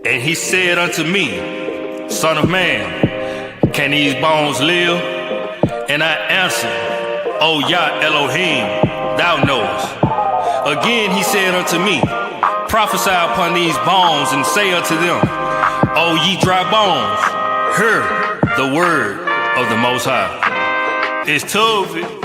And he said unto me, Son of man, can these bones live? And I answered, O Yah Elohim, thou knowest. Again he said unto me, Prophesy upon these bones and say unto them, O ye dry bones, hear the word of the Most High. It's Tuvie.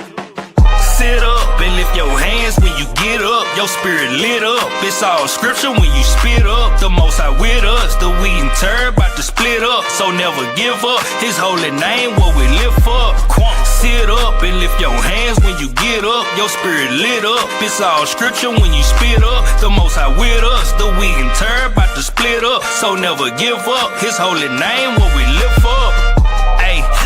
Sit up and lift your hands when you get up. Your spirit lit up. It's all scripture when you spit up. The Most High with us. The wheat and turd about to split up. So never give up. His holy name what we lift up. Sit up and lift your hands when you get up. Your spirit lit up. It's all scripture when you spit up. The Most High with us. The wheat and turd about to split up. So never give up. His holy name what we lift up.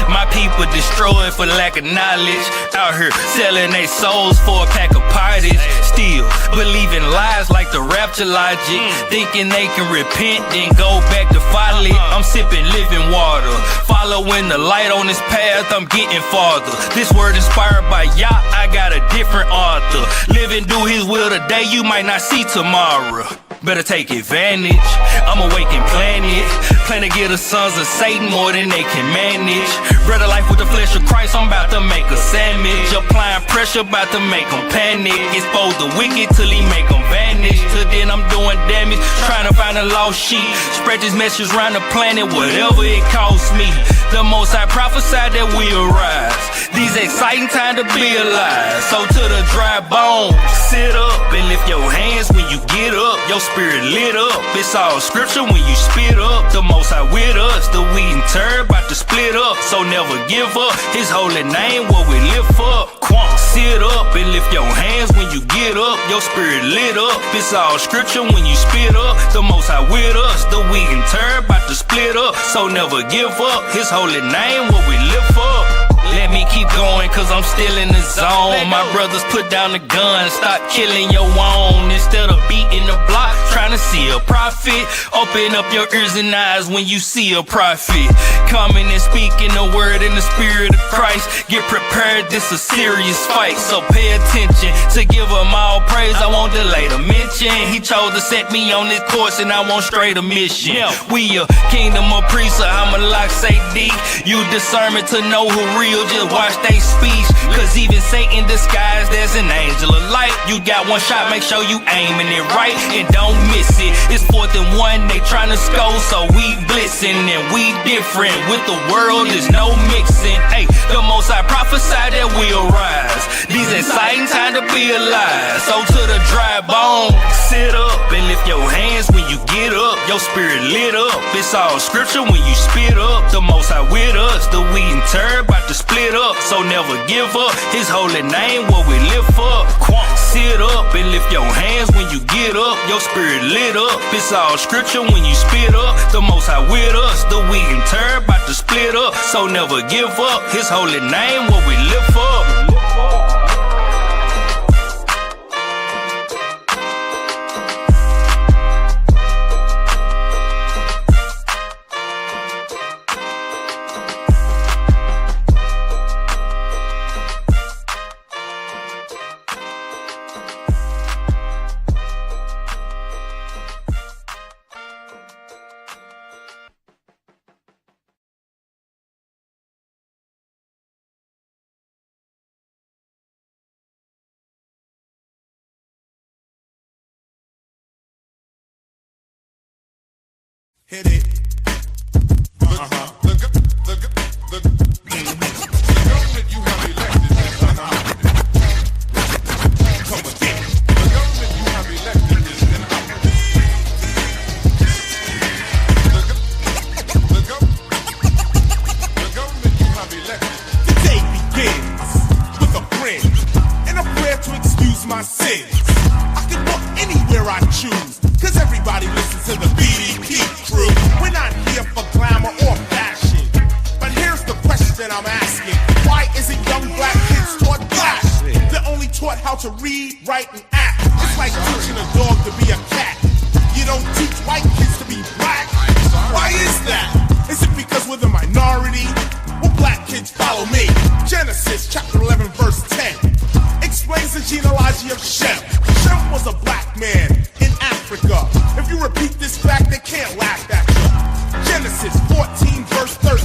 My people destroyed for lack of knowledge. Out here selling their souls for a pack of pottage. Still believing lies like the rapture logic. Thinking they can repent then go back to folly. I'm sipping living water. Following the light on this path, I'm getting farther. This word inspired by Yah, I got a different author. Live and do his will today, you might not see tomorrow. Better take advantage. I'm awakened planet. Plan to get the sons of Satan more than they can manage. Bread of life with the flesh of Christ, I'm about to make a sandwich. Applying pressure, about to make them panic. Expose the wicked till he make them vanish. Till then I'm doing damage, trying to find a lost sheep. Spread this message around the planet, whatever it costs me. The Most High prophesied that we arise. These exciting times to be alive. So to the dry bones, sit up and lift your hands when you get up. Your spirit lit up. It's all scripture when you spit up. The Most High with us. The wheat and turd about to split up. So never give up. His holy name what we lift up. Sit up and lift your hands when you get up. Your spirit lit up. It's all scripture when you spit up. The Most High with us. The wheat and turd about to split up. So never give up. His holy name what we lift up. Let me keep going cause I'm still in the zone. My brothers put down the gun, stop killing your own. Instead of beating the block, trying to see a profit. Open up your ears and eyes when you see a prophet. Coming and speaking the word in the spirit of Christ. Get prepared, this a serious fight. So pay attention to give him all praise. I won't delay to mention he chose to set me on this course and I won't stray to mission. We a kingdom of priests, so I'ma lock say D. You discernment to know who real. Just watch they speech. Cause even Satan disguised as an angel of light. You got one shot, make sure you aiming it right and don't miss it. It's 4th and 1, they tryna score, so we blitzing and we different. With the world, there's no mixing. Hey, the Most High prophesied that we arise. These exciting times to be alive. So to the dry bones, sit up and lift your hands when you get up. Your spirit lit up. It's all scripture when you spit up. The Most High with us. The wheat and turd about to split up. So never give up. His holy name what we lift up. Sit up and lift your hands when you get up. Your spirit lit up. It's all scripture when you spit up. The Most High with us. The wheat and turd about to split up. So never give up. His holy name what we lift up. Hit it. The government you have elected is inoperative. Come again. The government you have elected is inoperative. The government you have elected. The day begins with a grin and a prayer to excuse my sins. I can walk anywhere I choose, cause everybody listens to the BDP crew. We're not here for glamour or fashion, but here's the question I'm asking. Why isn't young black kids taught black? They're only taught how to read, write, and act. It's like teaching a dog to be a cat. You don't teach white kids to be black. Why is that? Is it because we're the minority? Well, black kids follow me. Genesis chapter 11 verse 10 explains the genealogy of Shem. Shem was a black man in Africa. Africa. If you repeat this fact, they can't laugh at you. Genesis 14 verse 13.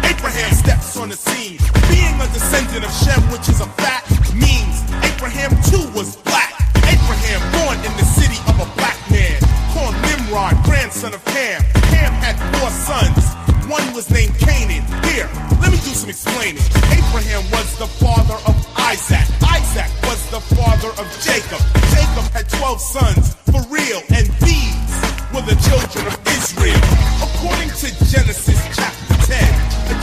Abraham steps on the scene. Being a descendant of Shem, which is a fact, means Abraham too was black. Abraham born in the city of a black man, called Nimrod, grandson of Ham. Ham had 4 sons. One was named Canaan. Here, let me do some explaining. Abraham was the father of Isaac. Isaac was the father of Jacob. Jacob had 12 sons, for real, and these were the children of Israel. According to Genesis chapter 10,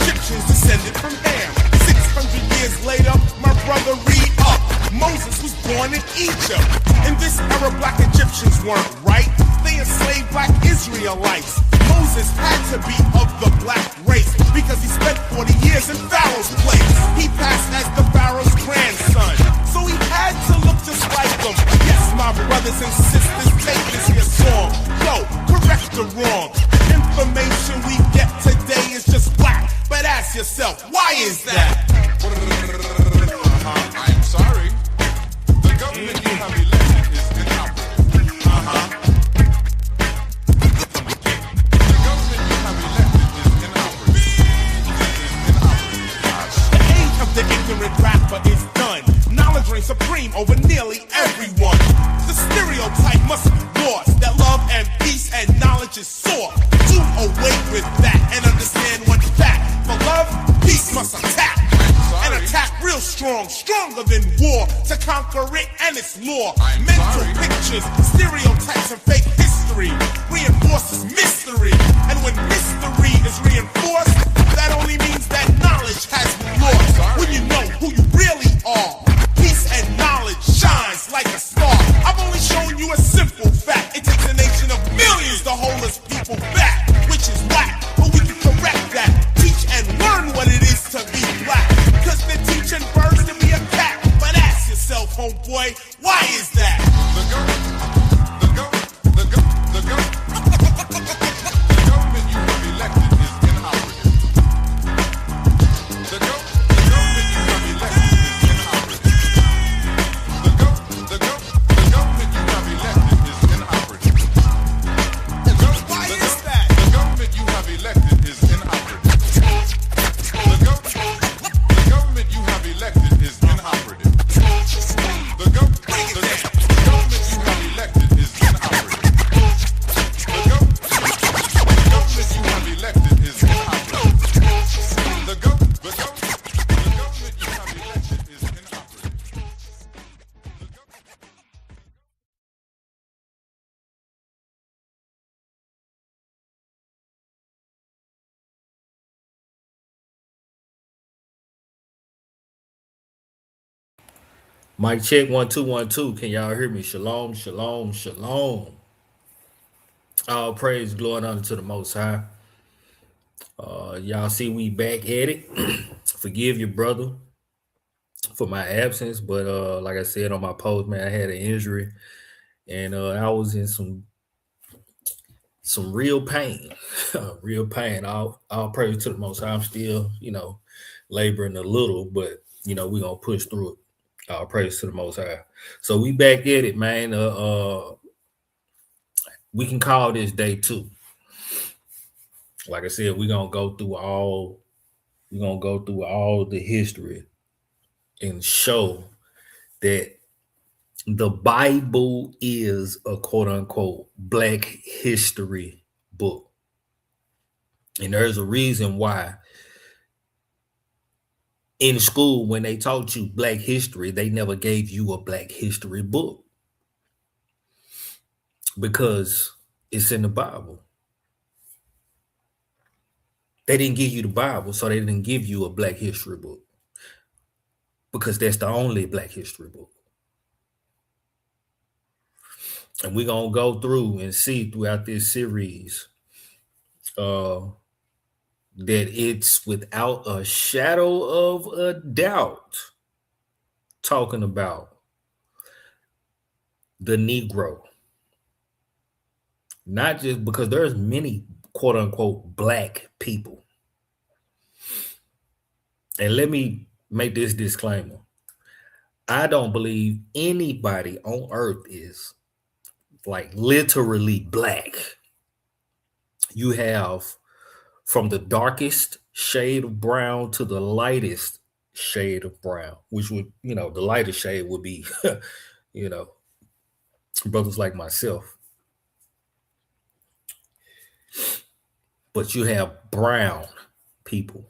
Egyptians descended from Ham. 600 years later, my brother read up. Moses was born in Egypt. In this era, black Egyptians weren't right. They enslaved black Israelites. Moses had to be of the black race because he spent 40 years in Pharaoh's place. He passed as the Pharaoh's grandson, so he had to look just like them. Yes, my brothers and sisters, take this here song. Yo, correct the wrong. The information we get today is just black. But ask yourself, why is that? I'm sorry. The government you have elected is incompetent. The government you have elected is inoperative. The age of the ignorant rapper is done. Knowledge reigns supreme over nearly everyone. The stereotype must be lost that love and peace and knowledge is sore. Do away with that and understand one fact. For love, peace must attack. And attack real strong, stronger than war, to conquer it and its law. Mental pictures, stereotypes, and fake history reinforces mystery. And when mystery is reinforced, that only means that knowledge has been lost. When you know who you really are, peace and knowledge shines like a star. I've only shown you a simple fact. It takes a nation of millions to hold us people back, which is whack, but we can correct that. Teach and learn what it is to be black. Cause they're teaching birds to be a cat. But ask yourself, homeboy, why is that? The government you have elected is inoperative. The government you have elected is inoperative. The government you have elected is inoperative. Why is that? The government you have elected is inoperative. The government you have elected is inoperative. The government you have elected is inoperative. The government you have elected is inoperative. The government you have elected is Mic check 1 2 1 2. Can y'all hear me? Shalom, shalom, shalom. All praise, glory, and honor to the Most High. Y'all see we back at it. Forgive your brother for my absence, but like I said on my post, man, I had an injury, and I was in some real pain, real pain. All praise to the Most High. I'm still, laboring a little, but we're gonna push through it. All praise to the Most High. So we back at it, man. We can call this day 2. Like I said, we're gonna go through all the history and show that the Bible is a quote unquote black history book. And there's a reason why in school, when they taught you black history, they never gave you a black history book because it's in the Bible. They didn't give you the Bible, so they didn't give you a black history book because that's the only black history book. And we're going to go through and see throughout this series that it's without a shadow of a doubt talking about the Negro. Not just because there's many quote unquote black people. And let me make this disclaimer. I don't believe anybody on earth is like literally black. You have from the darkest shade of brown to the lightest shade of brown, which would, the lightest shade would be, you know, brothers like myself. But you have brown people.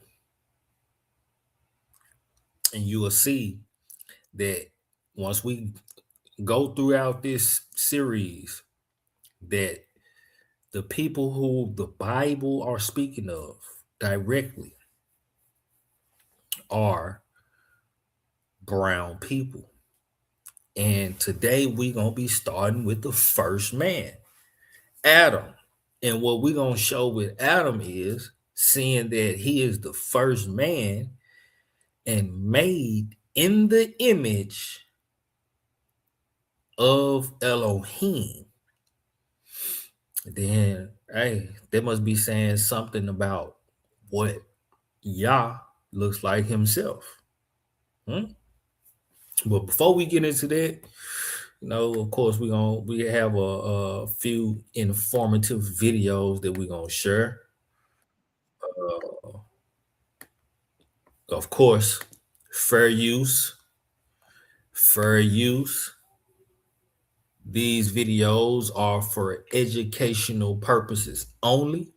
And you will see that once we go throughout this series, that the people who the Bible are speaking of directly are brown people. And today we're going to be starting with the first man, Adam. And what we're going to show with Adam is seeing that he is the first man and made in the image of Elohim. Then, hey, they must be saying something about what Yah looks like himself. But before we get into that, of course, we have a few informative videos that we're gonna share. Of course, fair use. These videos are for educational purposes only.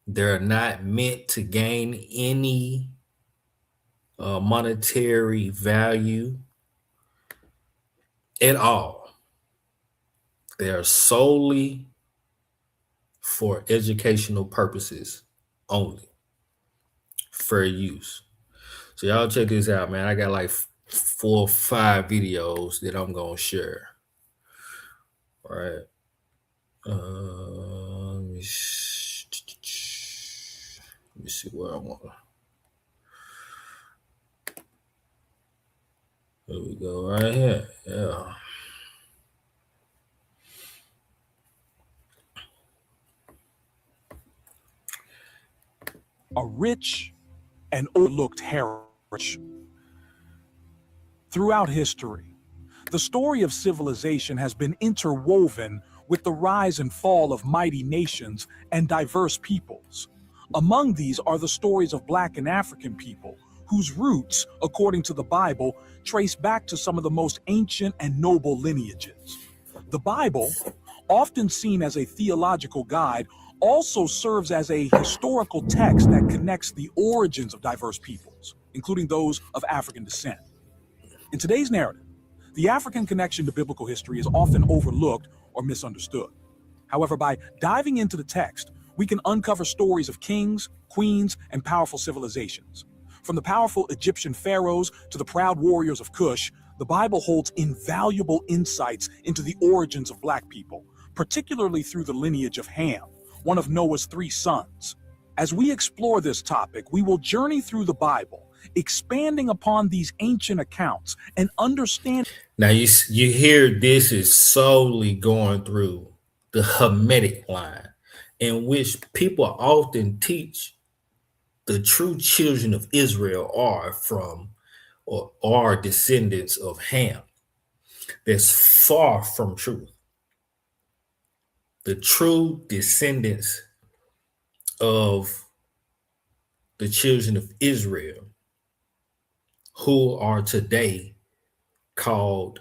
They're not meant to gain any monetary value at all. They are solely for educational purposes only. Fair use. So y'all check this out, man. I got like 4 or 5 videos that I'm gonna share. All right. Let me see where I want. There we go, right here. Yeah. A rich and overlooked heritage. Throughout history, the story of civilization has been interwoven with the rise and fall of mighty nations and diverse peoples. Among these are the stories of Black and African people, whose roots, according to the Bible, trace back to some of the most ancient and noble lineages. The Bible, often seen as a theological guide, also serves as a historical text that connects the origins of diverse peoples, including those of African descent. In today's narrative, the African connection to biblical history is often overlooked or misunderstood. However, by diving into the text, we can uncover stories of kings, queens, and powerful civilizations. From the powerful Egyptian pharaohs to the proud warriors of Kush, the Bible holds invaluable insights into the origins of Black people, particularly through the lineage of Ham, one of Noah's 3 sons. As we explore this topic, we will journey through the Bible, expanding upon these ancient accounts and understand. Now you hear this is solely going through the Hamitic line, in which people often teach the true children of Israel are from or are descendants of Ham. That's far from truth. The true descendants of the children of Israel, who are today called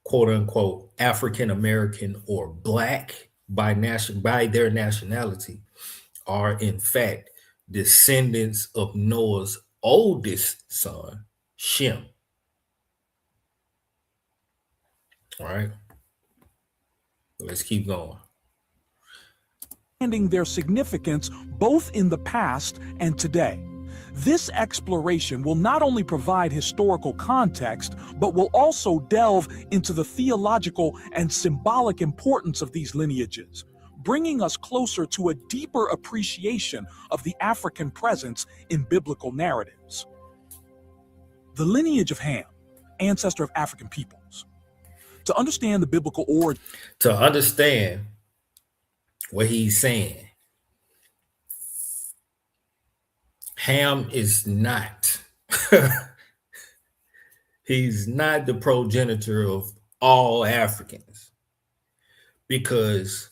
quote unquote African American or Black by their nationality, are in fact descendants of Noah's oldest son, Shem. All right, let's keep going. Their significance both in the past and today. This exploration will not only provide historical context, but will also delve into the theological and symbolic importance of these lineages, bringing us closer to a deeper appreciation of the African presence in biblical narratives. The lineage of Ham, ancestor of African peoples. To understand the biblical origin. To understand what he's saying, Ham is not, he's not the progenitor of all Africans. because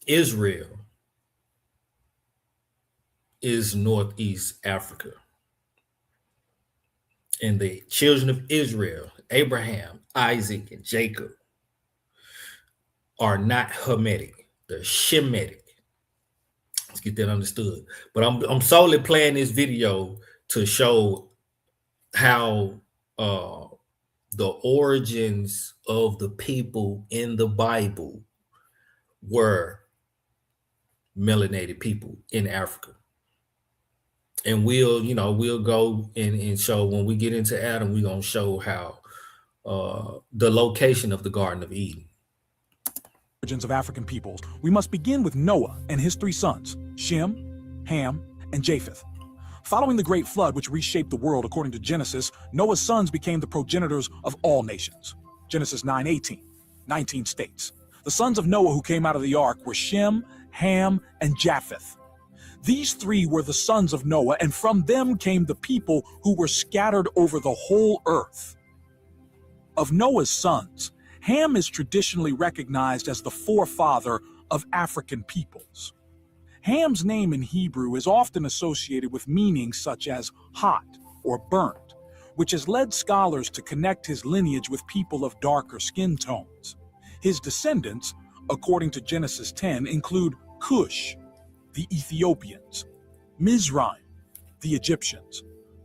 Israel is Northeast Africa. And the children of Israel, Abraham, Isaac, and Jacob, are not Hamitic. They're Shemitic. Let's get that understood. But I'm solely playing this video to show how the origins of the people in the Bible were melanated people in Africa. And we'll go and show, when we get into Adam, we're going to show how the location of the Garden of Eden. Origins of African peoples, we must begin with Noah and his 3 sons, Shem, Ham, and Japheth. Following the Great Flood, which reshaped the world according to Genesis, Noah's sons became the progenitors of all nations. Genesis 9:18, 19 states, the sons of Noah who came out of the ark were Shem, Ham, and Japheth. These 3 were the sons of Noah, and from them came the people who were scattered over the whole earth. Of Noah's sons, Ham is traditionally recognized as the forefather of African peoples. Ham's name in Hebrew is often associated with meanings such as hot or burnt, which has led scholars to connect his lineage with people of darker skin tones. His descendants, according to Genesis 10, include Cush, the Ethiopians, Mizraim, the Egyptians,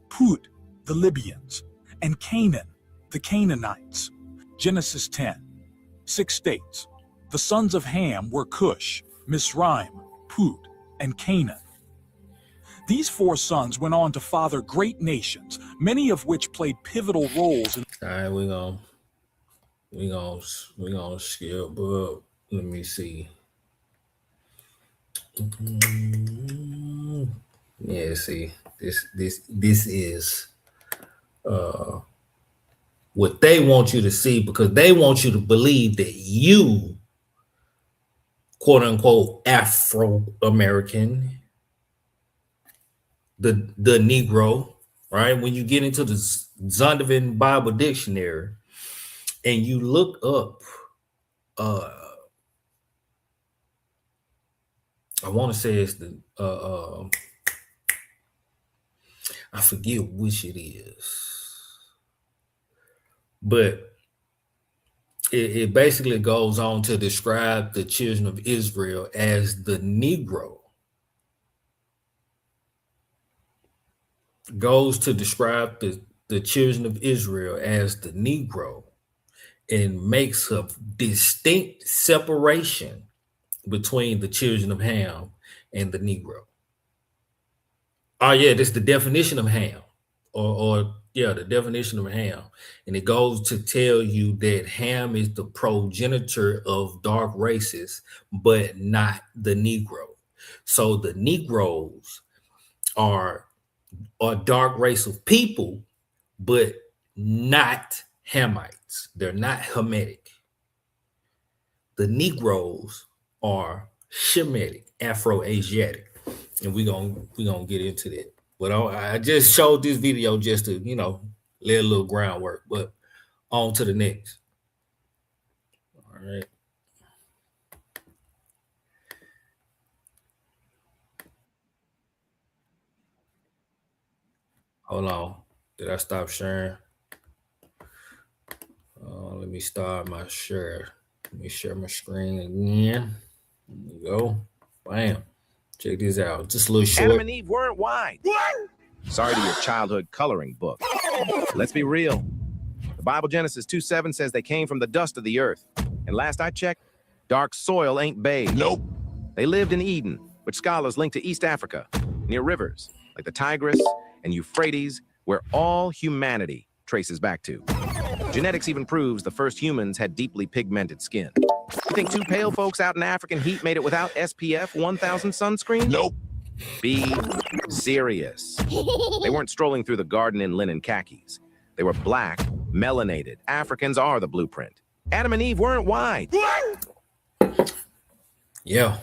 Put, the Libyans, and Canaan, the Canaanites. Genesis 10, 6 states, the sons of Ham were Cush, Mizraim, Put, and Canaan. These 4 sons went on to father great nations, many of which played pivotal roles in... All right, we're gonna skip up. Let me see. Yeah, see, this is what they want you to see, because they want you to believe that you, quote unquote, Afro-American, the Negro, right? When you get into the Zondervan Bible Dictionary and you look up, I want to say it's the I forget which it is, but it basically goes on to describe the children of Israel as the Negro. Goes to describe the children of Israel as the Negro, and makes a distinct separation between the children of Ham and the Negro. Oh yeah, that's the definition of Ham, the definition of Ham. And it goes to tell you that Ham is the progenitor of dark races, but not the Negro. So the Negroes are a dark race of people, but not Hamites. They're not Hamitic. The Negroes are Shemitic, Afro-Asiatic, and we're gonna get into that. But I just showed this video just to lay a little groundwork. But on to the next. All right. Hold on. Did I stop sharing? Let me start my share. Let me share my screen again. There we go. Bam. Check this out. Just a little short. Adam and Eve weren't white. Sorry to your childhood coloring book. Let's be real. The Bible Genesis 2:7 says they came from the dust of the earth. And last I checked, dark soil ain't bathed. Nope. They lived in Eden, which scholars link to East Africa, near rivers like the Tigris and Euphrates, where all humanity traces back to. Genetics even proves the first humans had deeply pigmented skin. You think 2 pale folks out in African heat made it without SPF 1000 sunscreen? Nope. Be serious. They weren't strolling through the garden in linen khakis. They were black, melanated. Africans are the blueprint. Adam and Eve weren't white. Yeah.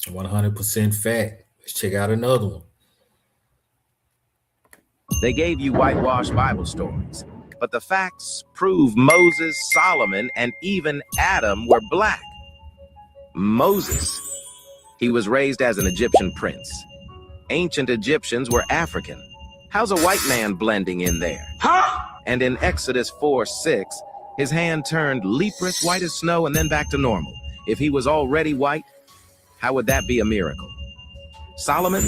100% fact. Let's check out another one. They gave you whitewashed Bible stories. But the facts prove Moses, Solomon, and even Adam were black. Moses, he was raised as an Egyptian prince. Ancient Egyptians were African. How's a white man blending in there? And in Exodus 4:6, his hand turned leprous, white as snow, and then back to normal. If he was already white, how would that be a miracle? Solomon,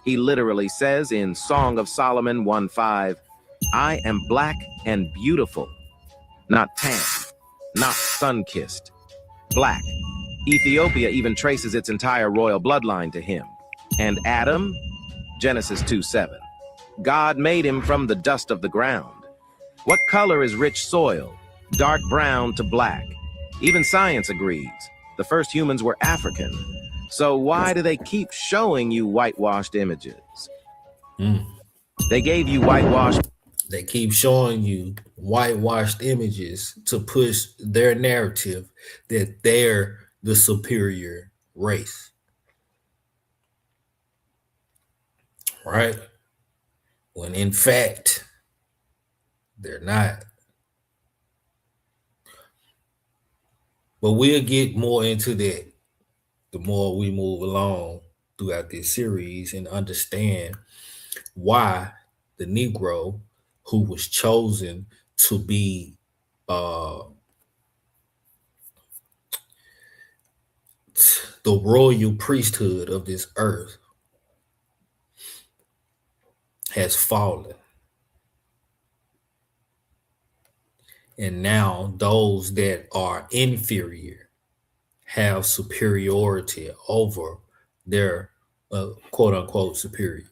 he literally says in Song of Solomon 1:5, I am black and beautiful, not tan, not sun-kissed, black. Ethiopia even traces its entire royal bloodline to him. And Adam, Genesis 2:7, God made him from the dust of the ground. What color is rich soil? Dark brown to black. Even science agrees. The first humans were African. So why do they keep showing you whitewashed images? They gave you whitewashed. They keep showing you whitewashed images to push their narrative that they're the superior race. Right? When in fact, they're not. But we'll get more into that the more we move along throughout this series and understand why the Negro who was chosen to be the royal priesthood of this earth has fallen. And now those that are inferior have superiority over their quote unquote superiors,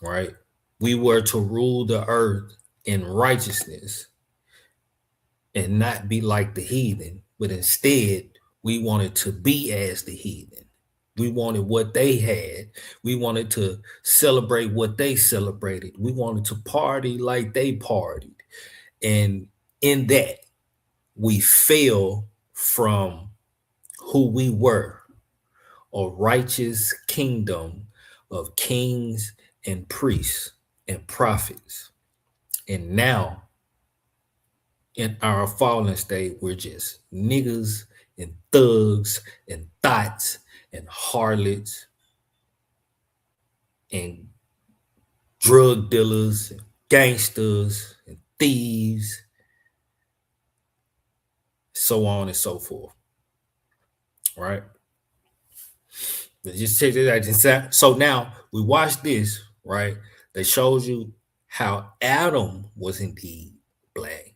right? We were to rule the earth in righteousness and not be like the heathen, but instead we wanted to be as the heathen. We wanted what they had. We wanted to celebrate what they celebrated. We wanted to party like they partied. And in that, we fell from who we were, a righteous kingdom of kings and priests and prophets. And now, in our fallen state, we're just niggas and thugs and thoughts and harlots and drug dealers and gangsters and thieves, so on and so forth. Right? But just check this out. So now we watch this, right? That shows you how Adam was indeed black.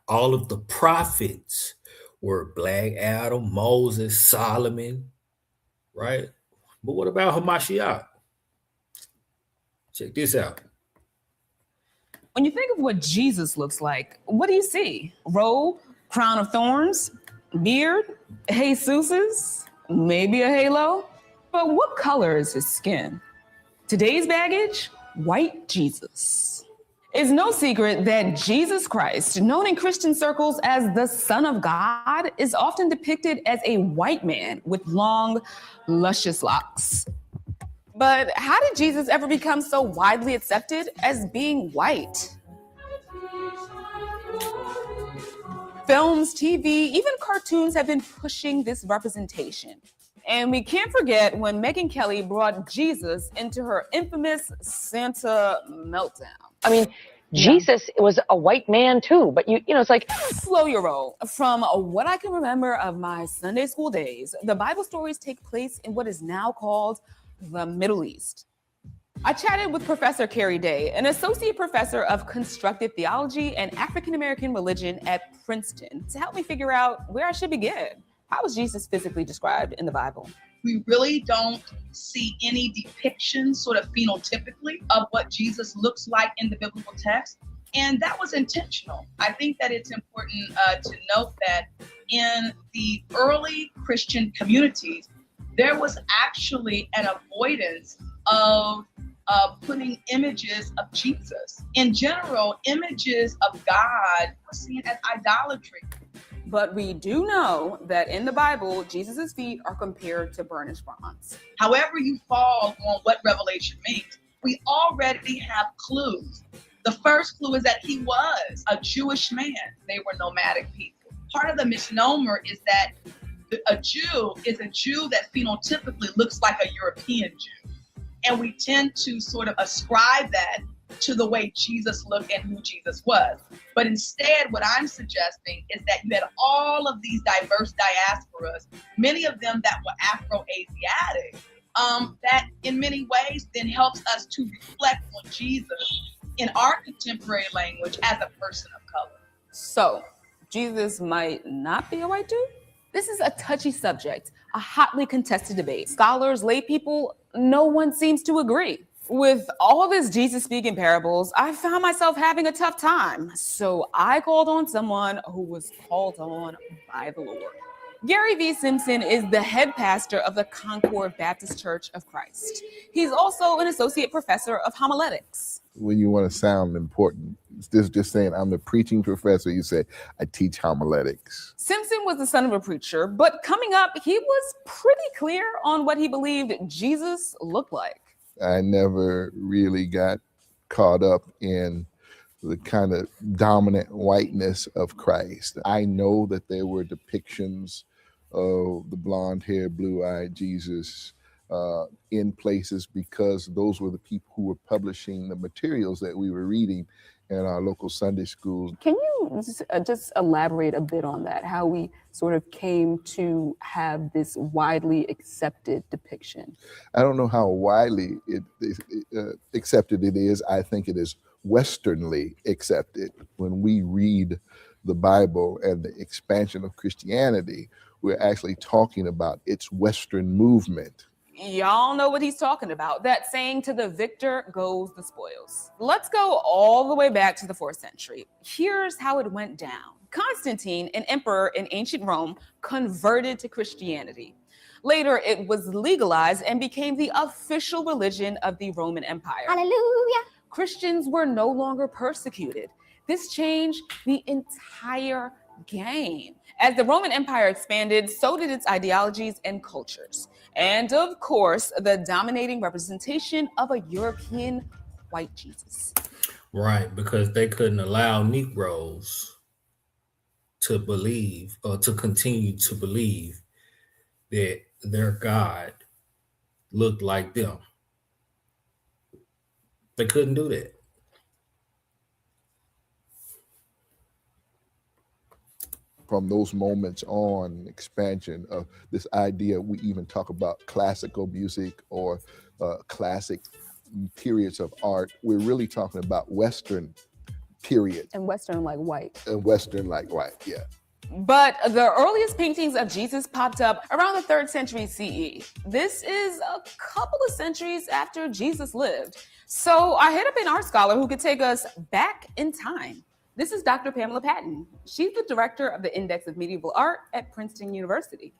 All of the prophets were black. Adam, Moses, Solomon, right? But what about Hamashiach? Check this out. When you think of what Jesus looks like, what do you see? Robe, crown of thorns, beard, Jesus's, maybe a halo? But what color is his skin? Today's baggage, white Jesus. It's no secret that Jesus Christ, known in Christian circles as the Son of God, is often depicted as a white man with long, luscious locks. But how did Jesus ever become so widely accepted as being white? Films, TV, even cartoons have been pushing this representation. And we can't forget when Megyn Kelly brought Jesus into her infamous Santa meltdown. I mean, Jesus was a white man too, but you know, it's like slow your roll. From what I can remember of my Sunday school days, the Bible stories take place in what is now called the Middle East. I chatted with Professor Carrie Day, an associate professor of constructive theology and African-American religion at Princeton, to help me figure out where I should begin. How was Jesus physically described in the Bible? We really don't see any depictions sort of phenotypically of what Jesus looks like in the biblical text. And that was intentional. I think that it's important to note that in the early Christian communities, there was actually an avoidance of putting images of Jesus. In general, images of God were seen as idolatry. But we do know that in the Bible, Jesus' feet are compared to burnished bronze. However you fall on what Revelation means, we already have clues. The first clue is that he was a Jewish man. They were nomadic people. Part of the misnomer is that a Jew is a Jew that phenotypically looks like a European Jew. And we tend to sort of ascribe that to the way Jesus looked and who Jesus was. But instead, what I'm suggesting is that you had all of these diverse diasporas, many of them that were Afro-Asiatic, that in many ways then helps us to reflect on Jesus in our contemporary language as a person of color. So, Jesus might not be a white dude? This is a touchy subject, a hotly contested debate. Scholars, lay people, no one seems to agree. With all this Jesus speaking parables, I found myself having a tough time. So I called on someone who was called on by the Lord. Gary V. Simpson is the head pastor of the Concord Baptist Church of Christ. He's also an associate professor of homiletics. When you want to sound important, it's just saying I'm the preaching professor, you say, I teach homiletics. Simpson was the son of a preacher, but coming up, he was pretty clear on what he believed Jesus looked like. I never really got caught up in the kind of dominant whiteness of Christ. I know that there were depictions of the blonde-haired, blue-eyed Jesus in places because those were the people who were publishing the materials that we were reading in our local Sunday schools. Can you just elaborate a bit on that, how we sort of came to have this widely accepted depiction? I don't know how widely accepted it is. I think it is Westernly accepted. When we read the Bible and the expansion of Christianity, we're actually talking about its Western movement. Y'all know what he's talking about. That saying, to the victor goes the spoils. Let's go all the way back to the 4th century. Here's how it went down. Constantine, an emperor in ancient Rome, converted to Christianity. Later, it was legalized and became the official religion of the Roman Empire. Hallelujah. Christians were no longer persecuted. This changed the entire game. As the Roman Empire expanded, so did its ideologies and cultures. And of course, the dominating representation of a European white Jesus. Right, because they couldn't allow Negroes to believe or to continue to believe that their God looked like them. They couldn't do that. From those moments on, expansion of this idea, we even talk about classical music or classic periods of art. We're really talking about Western periods. And Western like white. And Western like white, yeah. But the earliest paintings of Jesus popped up around the 3rd century CE. This is a couple of centuries after Jesus lived. So I hit up an art scholar who could take us back in time. This is Dr. Pamela Patton. She's the director of the Index of Medieval Art at Princeton University.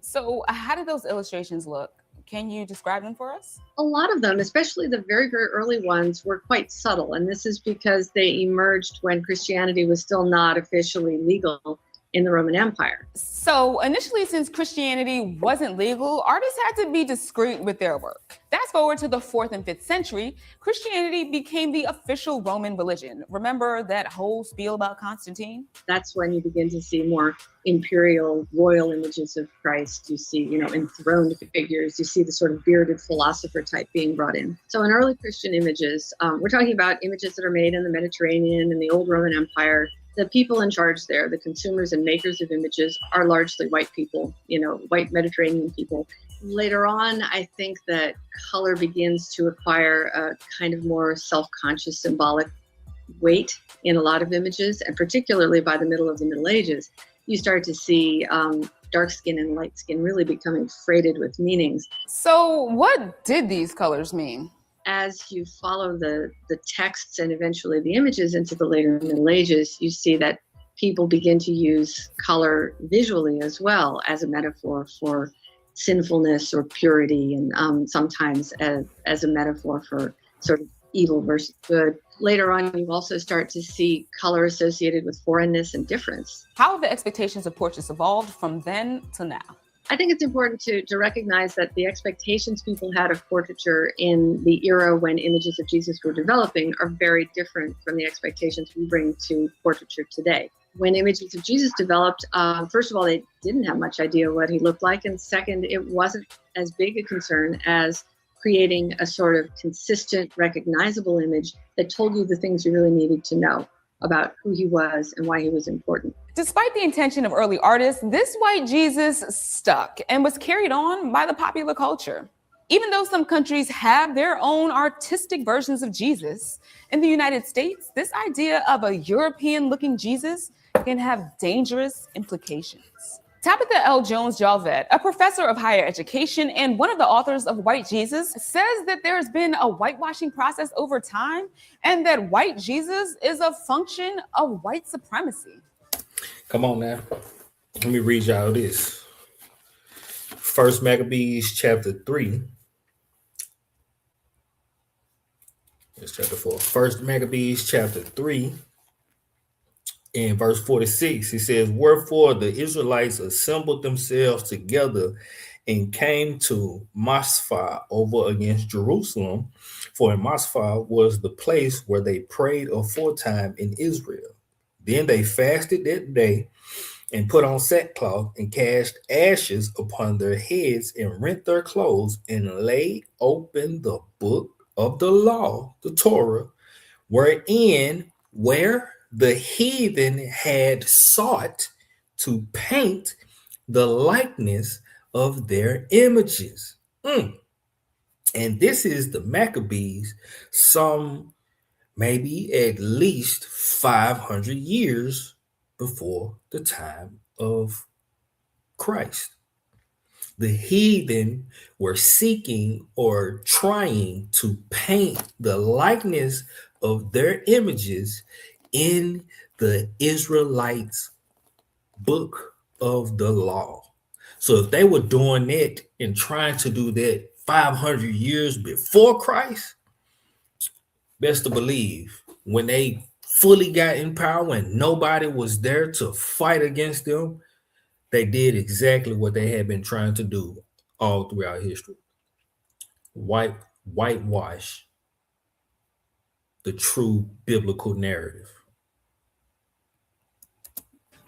So how did those illustrations look? Can you describe them for us? A lot of them, especially the very, very early ones, were quite subtle. And this is because they emerged when Christianity was still not officially legal in the Roman Empire. So initially, since Christianity wasn't legal, artists had to be discreet with their work. Fast forward to the 4th and 5th century, Christianity became the official Roman religion. Remember that whole spiel about Constantine? That's when you begin to see more imperial, royal images of Christ. You see, enthroned figures. You see the sort of bearded philosopher type being brought in. So in early Christian images, we're talking about images that are made in the Mediterranean and the old Roman Empire. The people in charge there, the consumers and makers of images, are largely white people, white Mediterranean people. Later on, I think that color begins to acquire a kind of more self-conscious symbolic weight in a lot of images, and particularly by the middle of the Middle Ages, you start to see dark skin and light skin really becoming freighted with meanings. So what did these colors mean? As you follow the texts and eventually the images into the later Middle Ages, you see that people begin to use color visually as well as a metaphor for sinfulness or purity, and sometimes as a metaphor for sort of evil versus good. Later on, you also start to see color associated with foreignness and difference. How have the expectations of portraits evolved from then to now? I think it's important to recognize that the expectations people had of portraiture in the era when images of Jesus were developing are very different from the expectations we bring to portraiture today. When images of Jesus developed, first of all, they didn't have much idea what he looked like. And second, it wasn't as big a concern as creating a sort of consistent, recognizable image that told you the things you really needed to know about who he was and why he was important. Despite the intention of early artists, this white Jesus stuck and was carried on by the popular culture. Even though some countries have their own artistic versions of Jesus, in the United States, this idea of a European-looking Jesus can have dangerous implications. Tabitha L. Jones-Jalvet, a professor of higher education and one of the authors of White Jesus, says that there's been a whitewashing process over time and that white Jesus is a function of white supremacy. Come on now. Let me read y'all this. First Maccabees chapter 3. It's chapter 4. First Maccabees chapter 3. In verse 46, he says, "Wherefore the Israelites assembled themselves together and came to Mizpah over against Jerusalem, for in Mizpah was the place where they prayed aforetime in Israel. Then they fasted that day and put on sackcloth and cast ashes upon their heads and rent their clothes and laid open the book of the law, the Torah, where the heathen had sought to paint the likeness of their images." And this is the Maccabees, some maybe at least 500 years before the time of Christ. The heathen were seeking or trying to paint the likeness of their images in the Israelites' book of the law. So if they were doing that and trying to do that 500 years before Christ, best to believe when they fully got in power and nobody was there to fight against them, they did exactly what they had been trying to do all throughout history. Whitewash the true biblical narrative.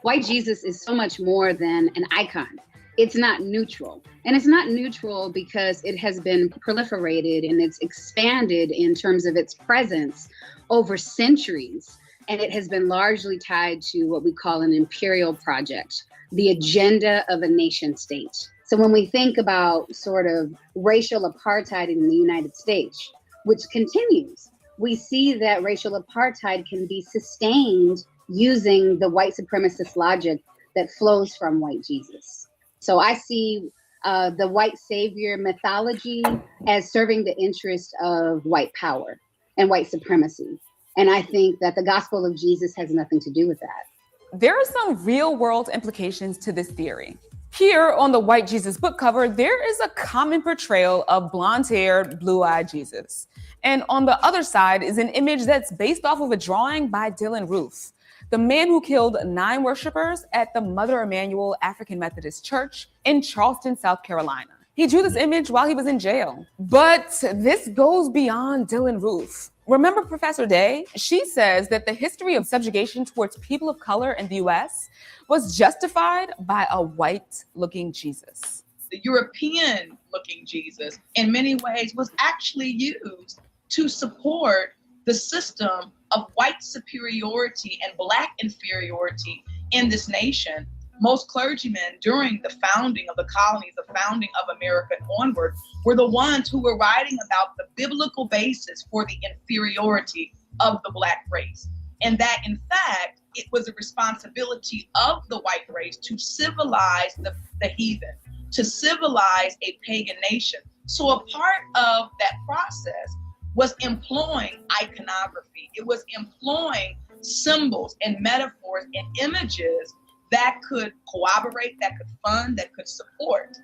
White Jesus is so much more than an icon. It's not neutral. And it's not neutral because it has been proliferated and it's expanded in terms of its presence over centuries. And it has been largely tied to what we call an imperial project, the agenda of a nation state. So when we think about sort of racial apartheid in the United States, which continues, we see that racial apartheid can be sustained using the white supremacist logic that flows from white Jesus. So I see the white savior mythology as serving the interest of white power and white supremacy. And I think that the gospel of Jesus has nothing to do with that. There are some real world implications to this theory. Here on the White Jesus book cover, there is a common portrayal of blonde-haired, blue-eyed Jesus. And on the other side is an image that's based off of a drawing by Dylann Roof, the man who killed 9 worshipers at the Mother Emanuel African Methodist Church in Charleston, South Carolina. He drew this image while he was in jail. But this goes beyond Dylann Roof. Remember Professor Day? She says that the history of subjugation towards people of color in the US was justified by a white-looking Jesus. The European-looking Jesus, in many ways, was actually used to support the system of white superiority and Black inferiority in this nation. Most clergymen during the founding of the colonies, the founding of America onward, were the ones who were writing about the biblical basis for the inferiority of the Black race. And that, in fact, it was a responsibility of the white race to civilize the heathen, to civilize a pagan nation. So a part of that process was employing iconography. It was employing symbols and metaphors and images that could corroborate, that could fund, that could support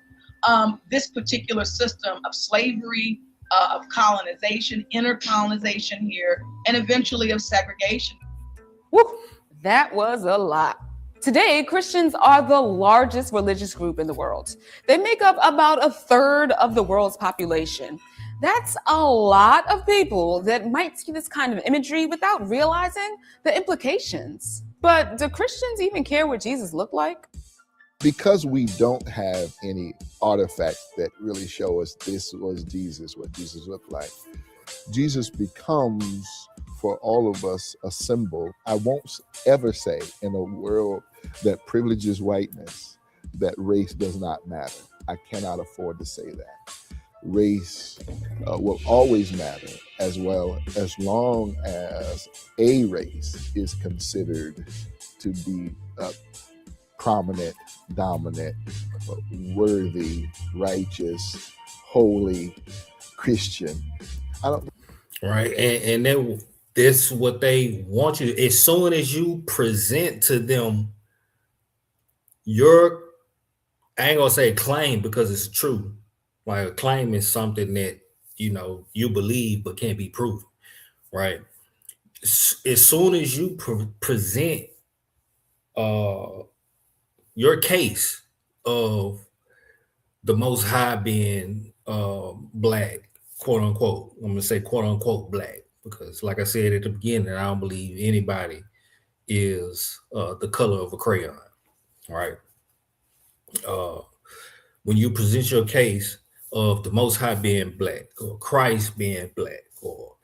this particular system of slavery, of colonization, intercolonization here, and eventually of segregation. Woo, that was a lot. Today, Christians are the largest religious group in the world. They make up about a third of the world's population. That's a lot of people that might see this kind of imagery without realizing the implications. But do Christians even care what Jesus looked like? Because we don't have any artifacts that really show us this was Jesus, what Jesus looked like, Jesus becomes for all of us a symbol. I won't ever say in a world that privileges whiteness that race does not matter. I cannot afford to say that. Race will always matter, as well as long as a race is considered to be prominent, dominant, worthy, righteous, holy, Christian. Right, and then that's what they want you. As soon as you present to them your, I ain't gonna say claim because it's true. Like a claim is something that you believe but can't be proven, right? As soon as you present your case of the Most High being black, quote unquote, I'm gonna say quote unquote black, because like I said at the beginning, I don't believe anybody is the color of a crayon, right? When you present your case of the Most High being black, or Christ being black, or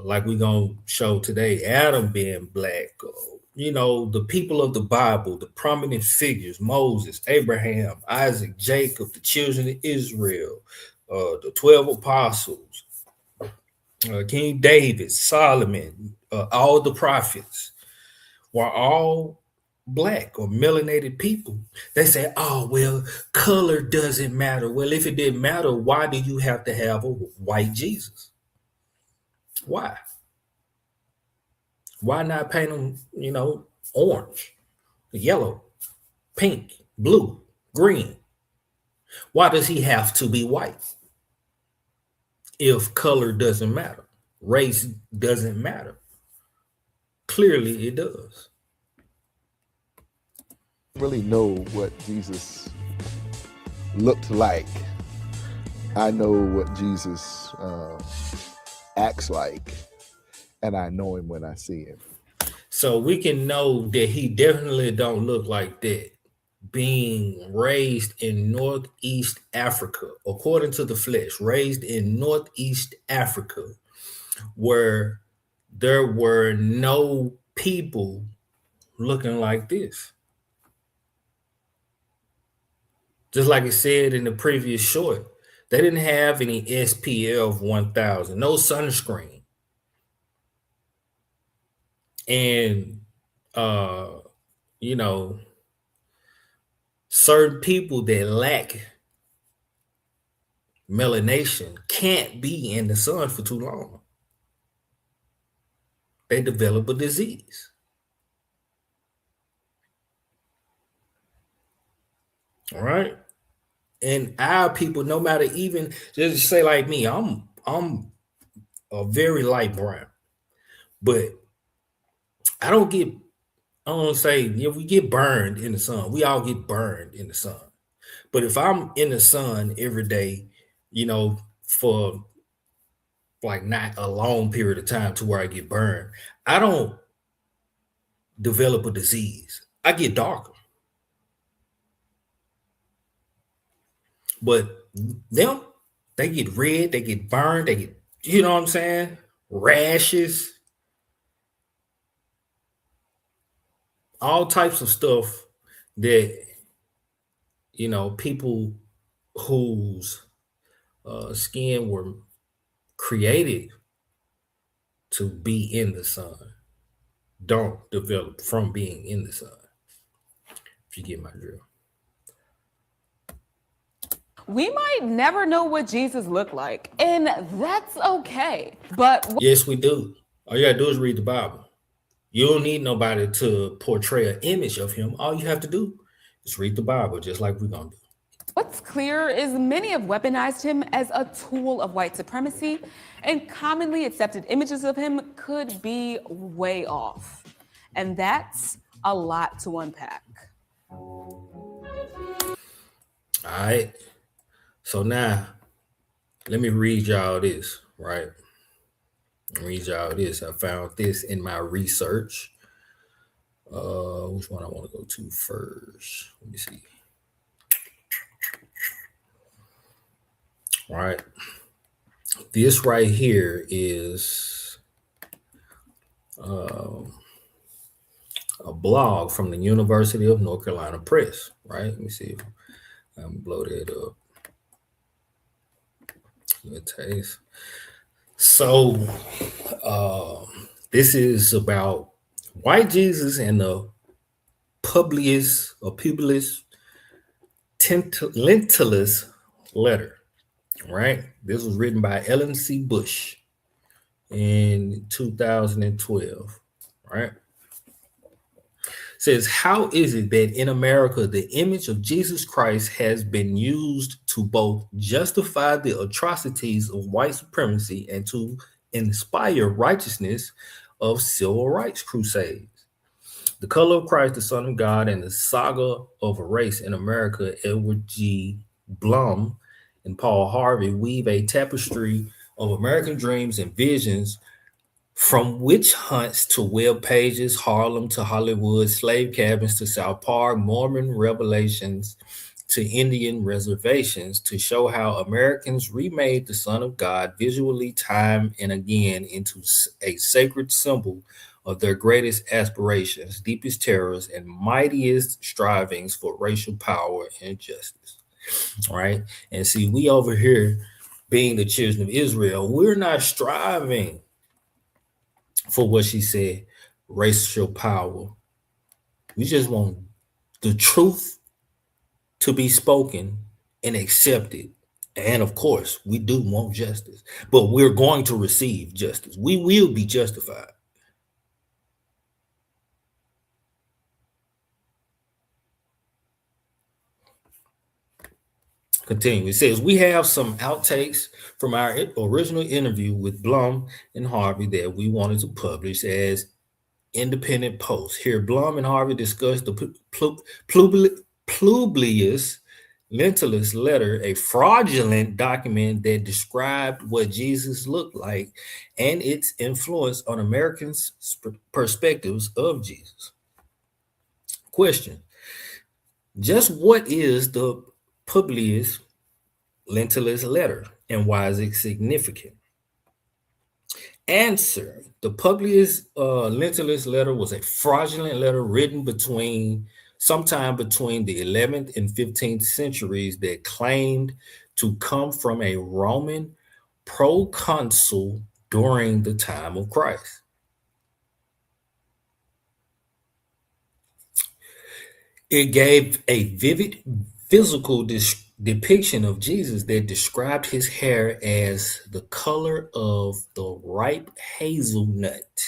like we're gonna show today, Adam being black, or, the people of the Bible, the prominent figures, Moses, Abraham, Isaac, Jacob, the children of Israel, the 12 apostles, King David, Solomon, all the prophets were all black or melanated people. They say, oh, well, color doesn't matter. Well, if it didn't matter, why do you have to have a white Jesus? Why? Why not paint them, orange, yellow, pink, blue, green? Why does he have to be white? If color doesn't matter, race doesn't matter. Clearly it does. Really know what Jesus looked like. I know what Jesus acts like, and I know him when I see him. So we can know that he definitely don't look like that, being raised in Northeast Africa, according to the flesh, raised in Northeast Africa, where there were no people looking like this. Just like it said in the previous short, they didn't have any SPF 1000, no sunscreen. And, certain people that lack melanation can't be in the sun for too long. They develop a disease. All right. And our people, no matter, even just say like me, I'm a very light brown, but I don't say, we get burned in the sun. We all get burned in the sun. But if I'm in the sun every day, for like not a long period of time to where I get burned, I don't develop a disease. I get darker. But them, they get red, they get burned, they get, you know what I'm saying? Rashes. All types of stuff that, people whose skin were created to be in the sun don't develop from being in the sun, if you get my drill. We might never know what Jesus looked like, and that's okay. But yes, we do. All you gotta do is read the Bible. You don't need nobody to portray an image of him. All you have to do is read the Bible, just like we're gonna do. What's clear is many have weaponized him as a tool of white supremacy, and commonly accepted images of him could be way off. And that's a lot to unpack. All right. So now let me read y'all this, right? Read y'all this. I found this in my research. Which one I want to go to first? Let me see. All right. This right here is a blog from the University of North Carolina Press, right? Let me see if I can blow that up. Taste. So this is about white Jesus and the Publius Lentulus letter, right? This was written by Ellen C. Bush in 2012, right? Says, how is it that in America, the image of Jesus Christ has been used to both justify the atrocities of white supremacy and to inspire righteousness of civil rights crusades? The Color of Christ, the Son of God, and the Saga of a Race in America, Edward G. Blum and Paul Harvey weave a tapestry of American dreams and visions, from witch hunts to web pages, Harlem to Hollywood, slave cabins to South Park, Mormon revelations to Indian reservations, to show how Americans remade the Son of God visually time and again into a sacred symbol of their greatest aspirations, deepest terrors, and mightiest strivings for racial power and justice. All right. And see, we over here being the children of Israel, we're not striving for what she said, racial power. We just want the truth to be spoken and accepted. And of course, we do want justice, but we're going to receive justice. We will be justified. Continue. It says, we have some outtakes from our original interview with Blum and Harvey that we wanted to publish as independent posts. Here, Blum and Harvey discussed the Publius Lentulus letter, a fraudulent document that described what Jesus looked like and its influence on Americans' perspectives of Jesus. Question: just what is the Publius Lentulus letter and why is it significant? Answer: the Publius Lentulus letter was a fraudulent letter written sometime between the 11th and 15th centuries that claimed to come from a Roman proconsul during the time of Christ. It gave a vivid physical depiction of Jesus that described his hair as the color of the ripe hazelnut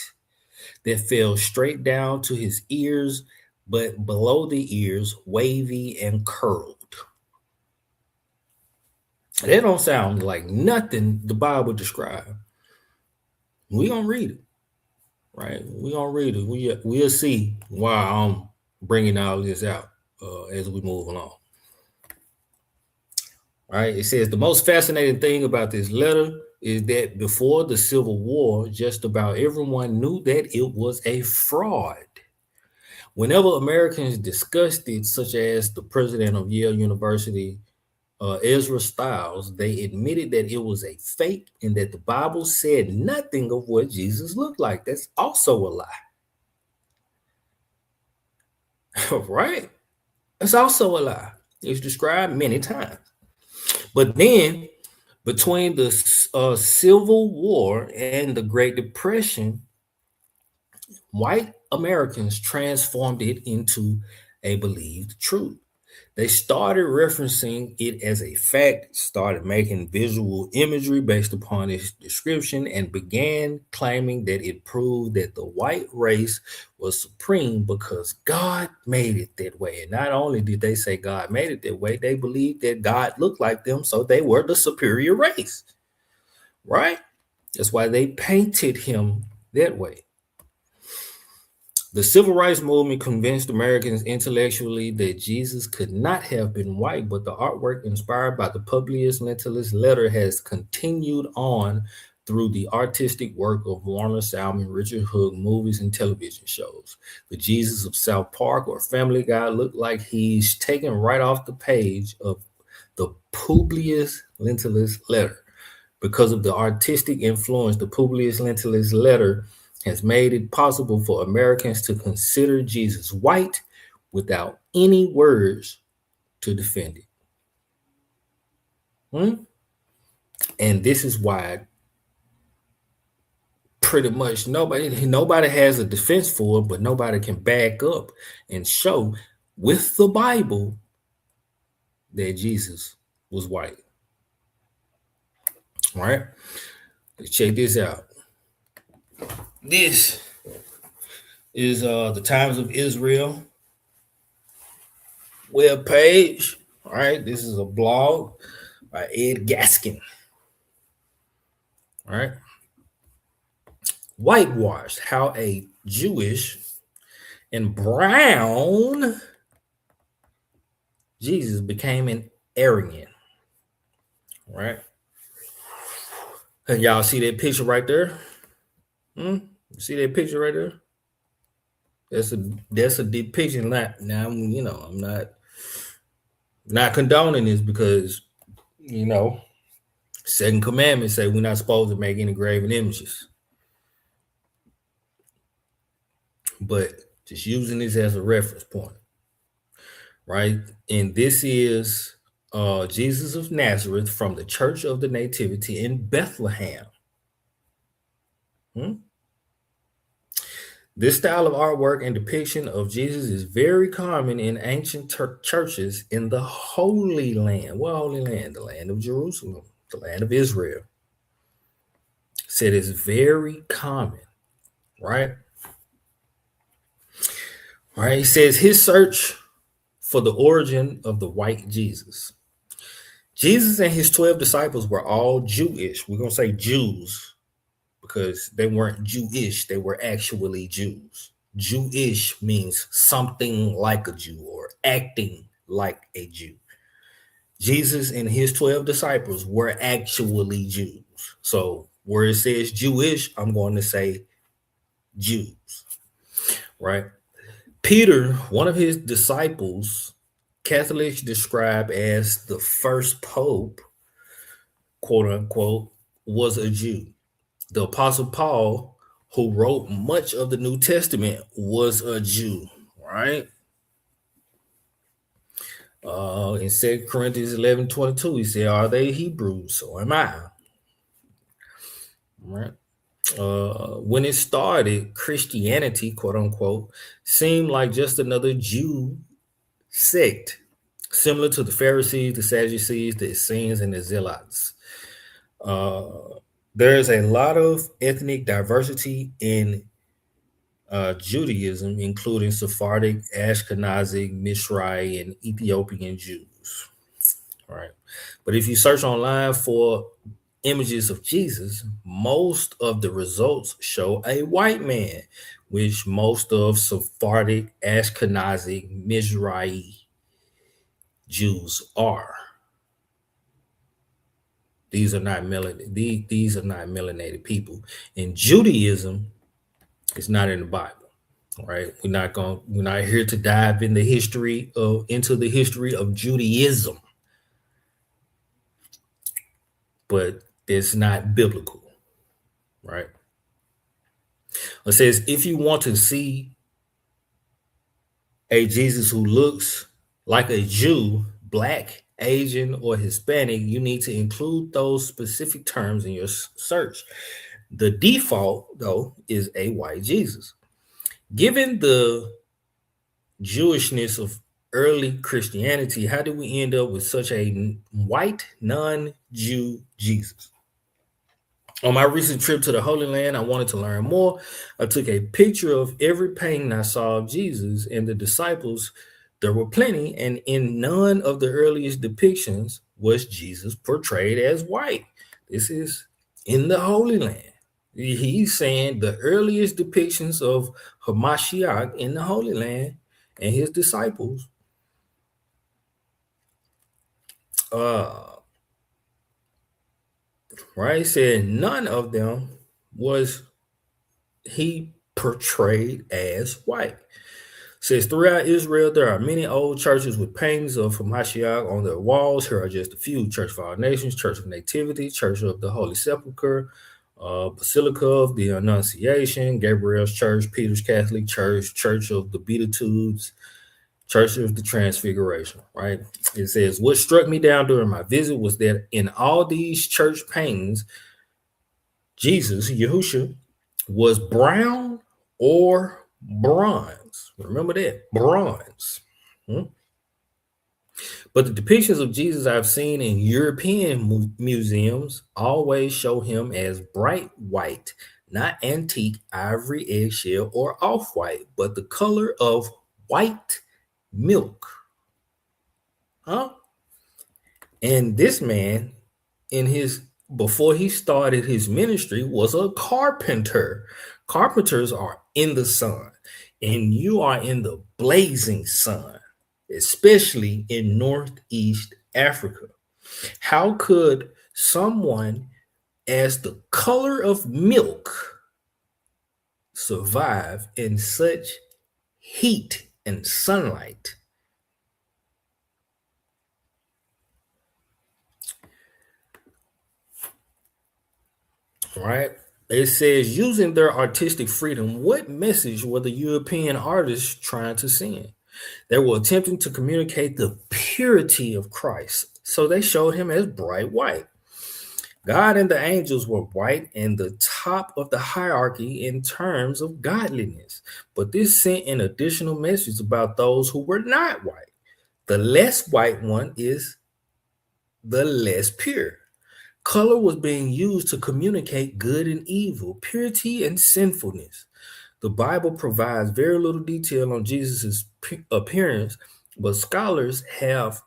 that fell straight down to his ears, but below the ears, wavy and curled. That don't sound like nothing the Bible described. We're going to read it, right? We're going to read it. We'll see why I'm bringing all this out as we move along. All right, it says the most fascinating thing about this letter is that before the Civil War, just about everyone knew that it was a fraud. Whenever Americans discussed it, such as the president of Yale University, Ezra Stiles, they admitted that it was a fake and that the Bible said nothing of what Jesus looked like. That's also a lie. Right? That's also a lie. It's described many times. But then, between the Civil War and the Great Depression, white Americans transformed it into a believed truth. They started referencing it as a fact, started making visual imagery based upon its description, and began claiming that it proved that the white race was supreme because God made it that way. And not only did they say God made it that way, they believed that God looked like them, so they were the superior race, right? That's why they painted him that way. The civil rights movement convinced Americans intellectually that Jesus could not have been white, but the artwork inspired by the Publius Lentulus letter has continued on through the artistic work of Warner Salmon, Richard Hook, movies and television shows. The Jesus of South Park or Family Guy looked like he's taken right off the page of the Publius Lentulus letter. Because of the artistic influence, the Publius Lentulus letter has made it possible for Americans to consider Jesus white without any words to defend it. And this is why pretty much nobody has a defense for it, but nobody can back up and show with the Bible that Jesus was white. All right, let's check this out. This is the Times of Israel webpage. All right, this is a blog by Ed Gaskin. All right. Whitewashed, how a Jewish and brown Jesus became an Aryan. All right. And y'all see that picture right there? See that picture right there? That's a depiction. Now, you know, I'm not condoning this because, you know, Second Commandment say we're not supposed to make any graven images. But just using this as a reference point, right? And this is Jesus of Nazareth from the Church of the Nativity in Bethlehem. This style of artwork and depiction of Jesus is very common in ancient churches in the Holy Land. What Holy Land? The land of Jerusalem, the land of Israel. Said it's very common, right? All right, he says his search for the origin of the white Jesus. Jesus and his 12 disciples were all Jewish. We're going to say Jews because they weren't Jewish. They were actually Jews. Jewish means something like a Jew or acting like a Jew. Jesus and his 12 disciples were actually Jews. So where it says Jewish, I'm going to say Jews, right? Peter, one of his disciples, Catholics describe as the first pope, quote unquote, was a Jew. The Apostle Paul, who wrote much of the New Testament, was a Jew, right? In 2 Corinthians 11:22, he said, "Are they Hebrews? So am I." Right? When it started, Christianity, quote unquote, seemed like just another Jew sect, similar to the Pharisees, the Sadducees, the Essenes, and the Zealots. There's a lot of ethnic diversity in Judaism, including Sephardic, Ashkenazic, Mishrai, and Ethiopian Jews. All right. But if you search online for images of Jesus, most of the results show a white man, which most of Sephardic, Ashkenazic, Mizrahi Jews are. These are not melanated people. And Judaism is not in the Bible. All right. We're not here to dive into the history of Judaism. But it's not biblical, right? It says, if you want to see a Jesus who looks like a Jew, Black, Asian, or Hispanic, you need to include those specific terms in your search. The default, though, is a white Jesus. Given the Jewishness of early Christianity, how did we end up with such a white, non-Jew Jesus? On my recent trip to the Holy Land, I wanted to learn more. I took a picture of every painting I saw of Jesus and the disciples. There were plenty, and in none of the earliest depictions was Jesus portrayed as white. This is in the Holy Land, He's saying the earliest depictions of Hamashiach in the Holy Land and his disciples right, said none of them was he portrayed as white. Says throughout Israel, there are many old churches with paintings of Hamashiach on their walls. Here are just a few: Church of All Nations, Church of Nativity, Church of the Holy Sepulchre, Basilica of the Annunciation, Gabriel's Church, Peter's Catholic Church, Church of the Beatitudes, Church of the Transfiguration, right? It says, what struck me down during my visit was that in all these church paintings, Jesus, Yahusha, was brown or bronze. Remember that, bronze. But the depictions of Jesus I've seen in European museums always show him as bright white, not antique ivory, eggshell, or off-white, but the color of white milk. And this man, before he started his ministry, was a carpenter. Carpenters are in the sun, and you are in the blazing sun, especially in Northeast Africa. How could someone as the color of milk survive in such heat and sunlight? Right? It says, using their artistic freedom, what message were the European artists trying to send? They were attempting to communicate the purity of Christ, so they showed him as bright white. God and the angels were white and the top of the hierarchy in terms of godliness, but this sent an additional message about those who were not white. The less white one is the less pure. Color was being used to communicate good and evil, purity and sinfulness. The Bible provides very little detail on Jesus' appearance, but scholars have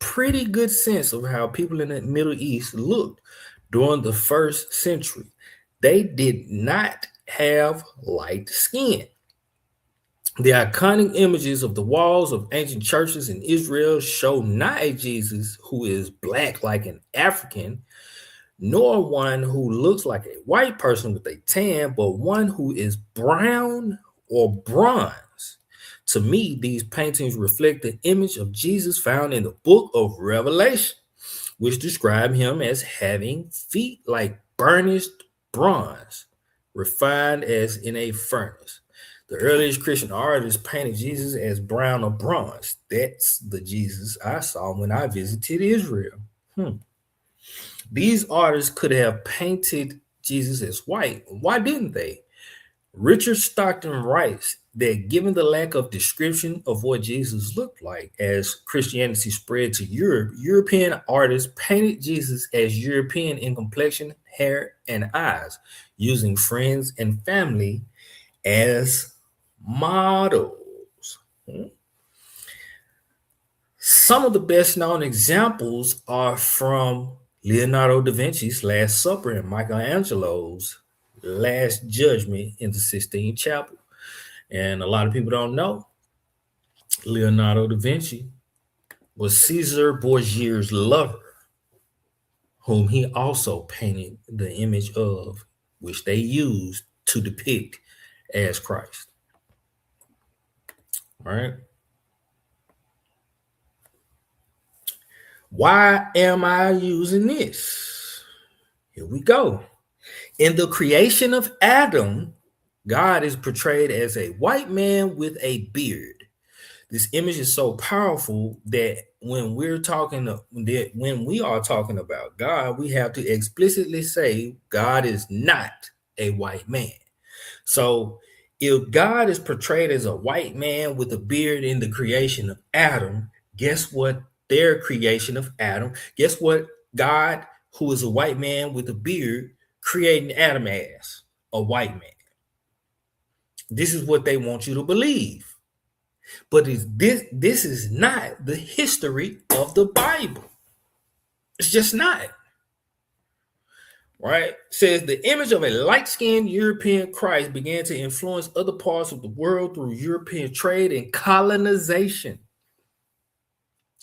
pretty good sense of how people in the Middle East looked during the first century. They did not have light skin. The iconic images of the walls of ancient churches in Israel show not a Jesus who is black like an African, nor one who looks like a white person with a tan, but one who is brown or bronze. To me, these paintings reflect the image of Jesus found in the book of Revelation, which describe him as having feet like burnished bronze, refined as in a furnace. The earliest Christian artists painted Jesus as brown or bronze. That's the Jesus I saw when I visited Israel. These artists could have painted Jesus as white. Why didn't they? Richard Stockton writes that given the lack of description of what Jesus looked like as Christianity spread to Europe, European artists painted Jesus as European in complexion, hair, and eyes, using friends and family as models. Some of the best known examples are from Leonardo da Vinci's Last Supper and Michelangelo's Last Judgment in the Sistine Chapel. And a lot of people don't know, Leonardo da Vinci was Caesar Borgia's lover, whom he also painted the image of, which they used to depict as Christ. All right. Why am I using this? Here we go. In the creation of Adam, God is portrayed as a white man with a beard. This image is so powerful that when we are talking about God, we have to explicitly say God is not a white man. So if God is portrayed as a white man with a beard in the creation of Adam, guess what? Their creation of Adam, guess what? God, who is a white man with a beard, creating Adam as a white man. This is what they want you to believe. But this is not the history of the Bible. It's just not. right? Says the image of a light-skinned European Christ began to influence other parts of the world through European trade and colonization.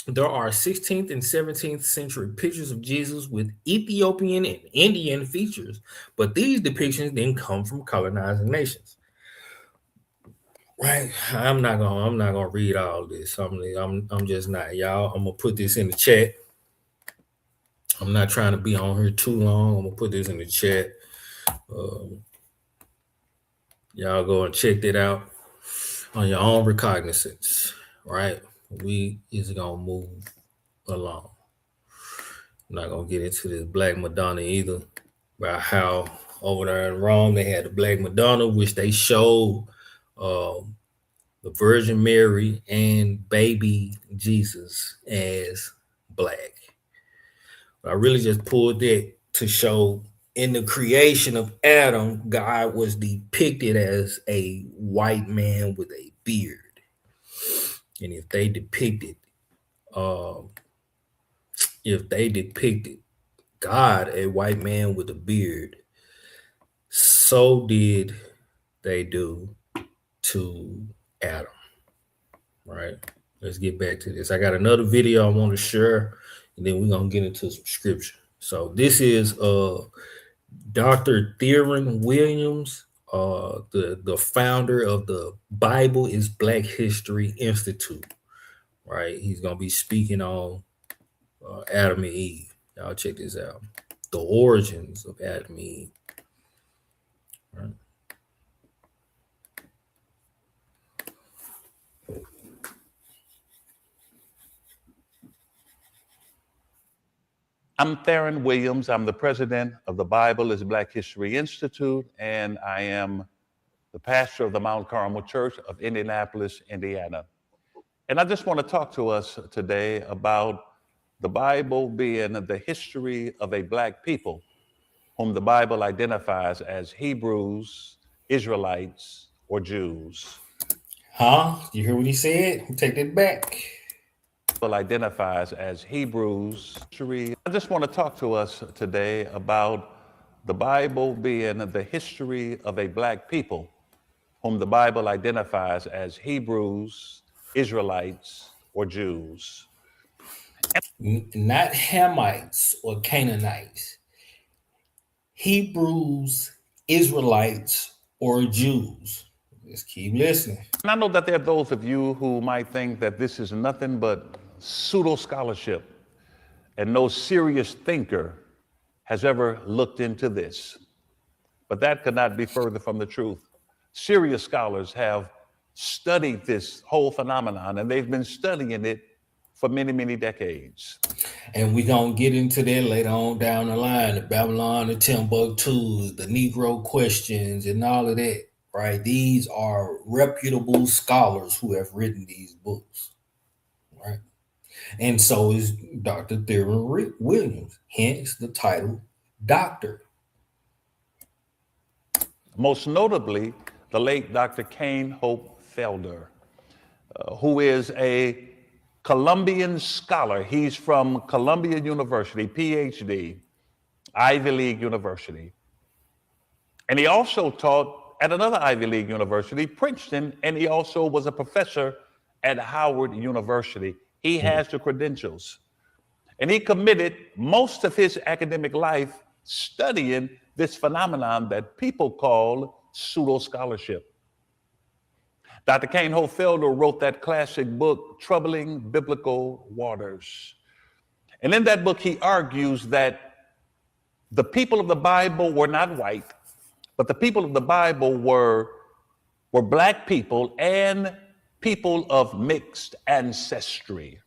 There are 16th and 17th century pictures of Jesus with Ethiopian and Indian features, but these depictions didn't come from colonizing nations. Right? I'm not gonna read all this. I'm just not, y'all. I'm gonna put this in the chat. I'm not trying to be on here too long. I'm gonna put this in the chat. Y'all go and check that out on your own recognizance. Right? We is gonna move along. I'm not gonna get into this Black Madonna either, about how over there in Rome they had the Black Madonna, which they showed the Virgin Mary and baby Jesus as black. But I really just pulled that to show in the creation of Adam, God was depicted as a white man with a beard. And if they depicted God, a white man with a beard, so did they do to Adam. Right? Let's get back to this. I got another video I want to share, and then we're gonna get into some scripture. So this is Dr. Theron Williams, the founder of the Bible is Black History Institute. Right? He's gonna be speaking on Adam and Eve. Y'all check this out. The origins of Adam and Eve. Right. I'm Theron Williams. I'm the president of the Bible is Black History Institute, and I am the pastor of the Mount Carmel Church of Indianapolis, Indiana. And I just want to talk to us today about the Bible being the history of a Black people whom the Bible identifies as Hebrews, Israelites, or Jews. Huh? You hear what he said? Take that back. Identifies as Hebrews. I just want to talk to us today about the Bible being the history of a Black people whom the Bible identifies as Hebrews, Israelites, or Jews. Not Hamites or Canaanites. Hebrews, Israelites, or Jews. Just keep listening. And I know that there are those of you who might think that this is nothing but pseudo scholarship, and no serious thinker has ever looked into this. But that could not be further from the truth. Serious scholars have studied this whole phenomenon, and they've been studying it for many, many decades. And we're going to get into that later on down the line, the Babylon, the Timbuktu, the Negro questions, and all of that, right? These are reputable scholars who have written these books, right? And so is Dr. Theron Williams, hence the title Doctor. Most notably, the late Dr. Cain Hope Felder, who is a Columbian scholar. He's from Columbia University, PhD, Ivy League University. And he also taught at another Ivy League university, Princeton, and he also was a professor at Howard University. He has the credentials. And he committed most of his academic life studying this phenomenon that people call pseudo-scholarship. Dr. Cain Hope Felder wrote that classic book, Troubling Biblical Waters. And in that book, he argues that the people of the Bible were not white, but the people of the Bible were Black people and people of mixed ancestry.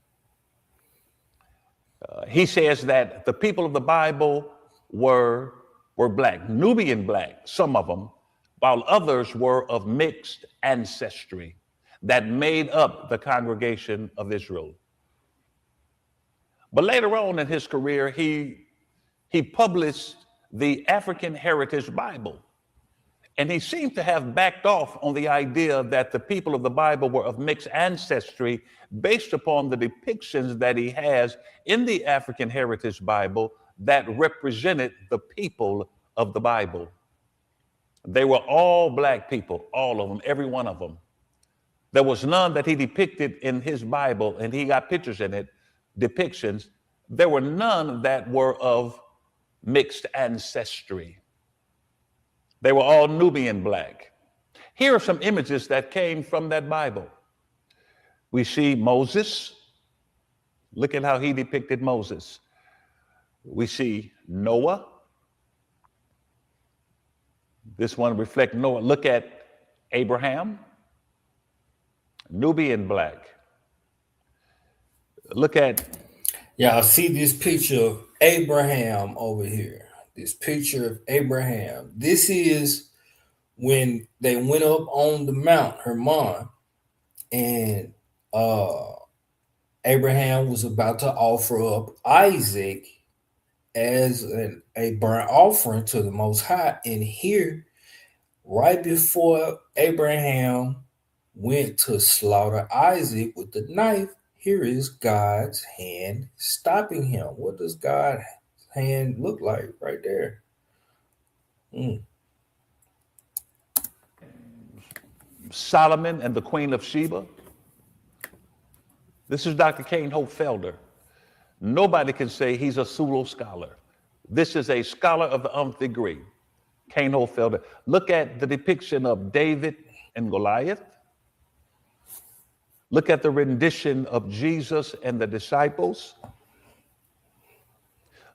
He says that the people of the Bible were Black, Nubian Black, some of them, while others were of mixed ancestry that made up the congregation of Israel. But later on in his career, he published the African Heritage Bible. And he seemed to have backed off on the idea that the people of the Bible were of mixed ancestry based upon the depictions that he has in the African Heritage Bible that represented the people of the Bible. They were all black people, all of them, every one of them. There was none that he depicted in his Bible, and he got pictures in it, depictions. There were none that were of mixed ancestry. They were all Nubian black. Here are some images that came from that Bible. We see Moses. Look at how he depicted Moses. We see Noah. This one reflects Noah. Look at Abraham, Nubian black. Look at... Y'all see this picture of Abraham over here. This picture of Abraham. This is when they went up on the Mount Hermon, and Abraham was about to offer up Isaac as a burnt offering to the Most High. And here, right before Abraham went to slaughter Isaac with the knife, here is God's hand stopping him. What does God's hand look like right there? Solomon and the Queen of Sheba. This is Dr. Kane Hope Felder. Nobody can say he's a pseudo scholar. This is a scholar of the nth degree. Kane Hope Felder. Look at the depiction of David and Goliath. Look at the rendition of Jesus and the disciples.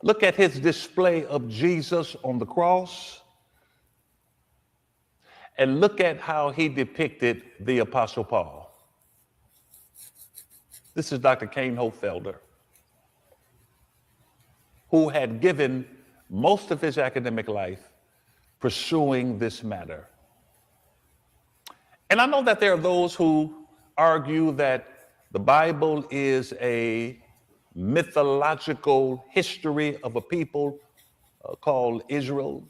Look at his display of Jesus on the cross. And look at how he depicted the Apostle Paul. This is Dr. Kane Hope Felder, who had given most of his academic life pursuing this matter. And I know that there are those who argue that the Bible is a mythological history of a people called Israel,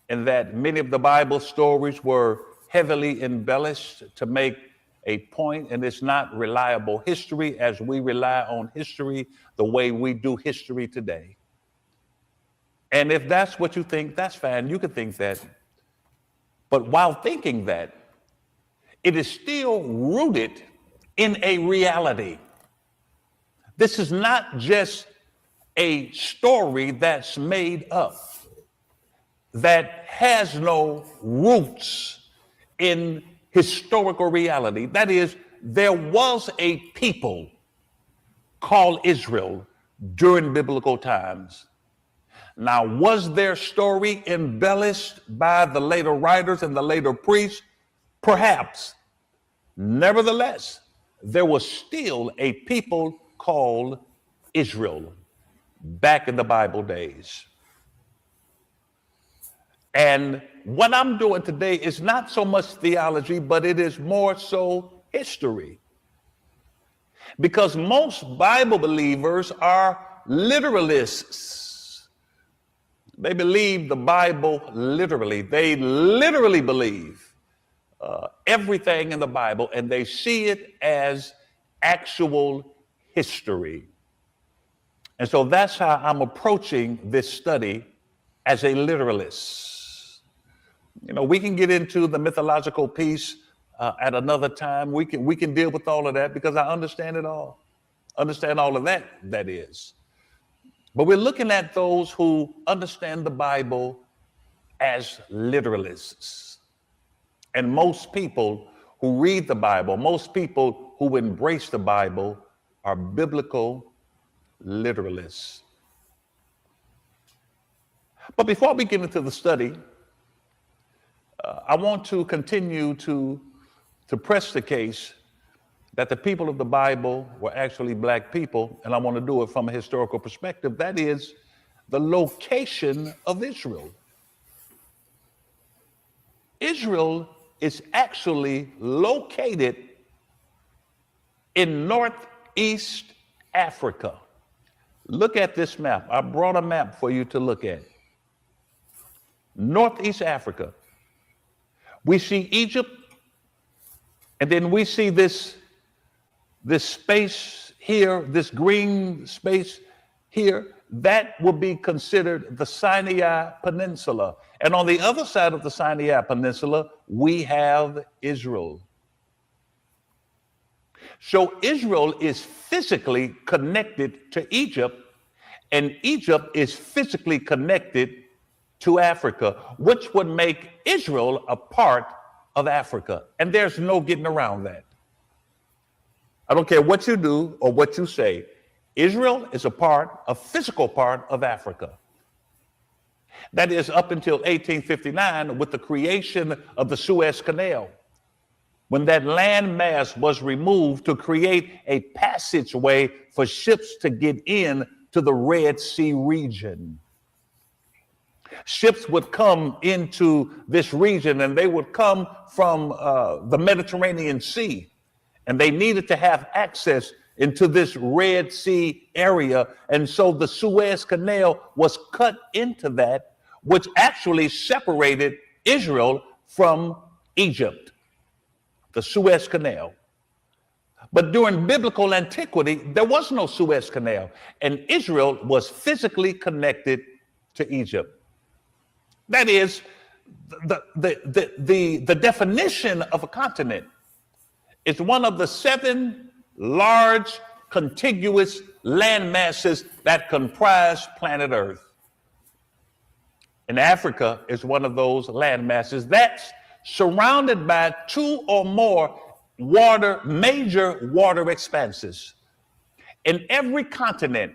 and that many of the Bible stories were heavily embellished to make a point, and it's not reliable history as we rely on history the way we do history today. And if that's what you think, that's fine. You can think that. But while thinking that, it is still rooted in a reality. This is not just a story that's made up, that has no roots in historical reality. That is, there was a people called Israel during biblical times. Now, was their story embellished by the later writers and the later priests? Perhaps. Nevertheless, there was still a people called Israel back in the Bible days. And what I'm doing today is not so much theology, but it is more so history. Because most Bible believers are literalists. They believe the Bible literally. They literally believe everything in the Bible, and they see it as actual history. And so that's how I'm approaching this study, as a literalist. You know, we can get into the mythological piece at another time. We can deal with all of that because I understand it all. Understand all of that is. But we're looking at those who understand the Bible as literalists. And most people who read the Bible, most people who embrace the Bible are biblical literalists. But before we get into the study, I want to continue to press the case that the people of the Bible were actually black people, and I want to do it from a historical perspective. That is the location of Israel. Israel is actually located in Northeast Africa. Look at this map. I brought a map for you to look at. Northeast Africa. We see Egypt, and then we see this space here, this green space here, that would be considered the Sinai Peninsula. And on the other side of the Sinai Peninsula, we have Israel. So Israel is physically connected to Egypt, and Egypt is physically connected to Africa, which would make Israel a part of Africa. And there's no getting around that. I don't care what you do or what you say. Israel is a physical part of Africa. That is up until 1859 with the creation of the Suez Canal, when that land mass was removed to create a passageway for ships to get in to the Red Sea region. Ships would come into this region, and they would come from the Mediterranean Sea, and they needed to have access into this Red Sea area. And so the Suez Canal was cut into that, which actually separated Israel from Egypt, the Suez Canal. But during biblical antiquity, there was no Suez Canal, and Israel was physically connected to Egypt. That is, the definition of a continent is one of the 7 large contiguous land masses that comprise planet Earth. And Africa is one of those land masses that's surrounded by 2 or more major water expanses. In every continent,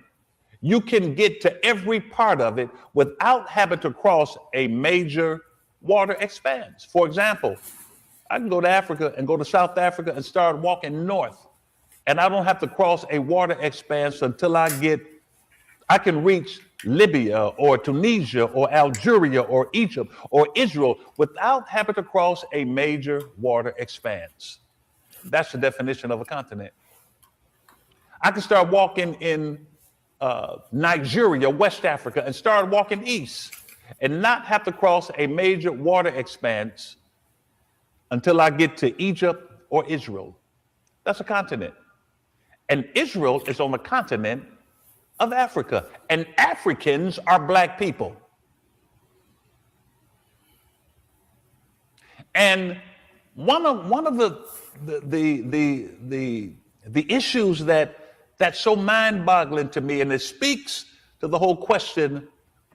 you can get to every part of it without having to cross a major water expanse. For example, I can go to Africa and go to South Africa and start walking north, and I don't have to cross a water expanse until I can reach Libya or Tunisia or Algeria or Egypt or Israel without having to cross a major water expanse. That's the definition of a continent. I can start walking in Nigeria, West Africa, and start walking east and not have to cross a major water expanse until I get to Egypt or Israel. That's a continent. And Israel is on the continent of Africa, and Africans are black people. And one of the issues that's so mind-boggling to me, and it speaks to the whole question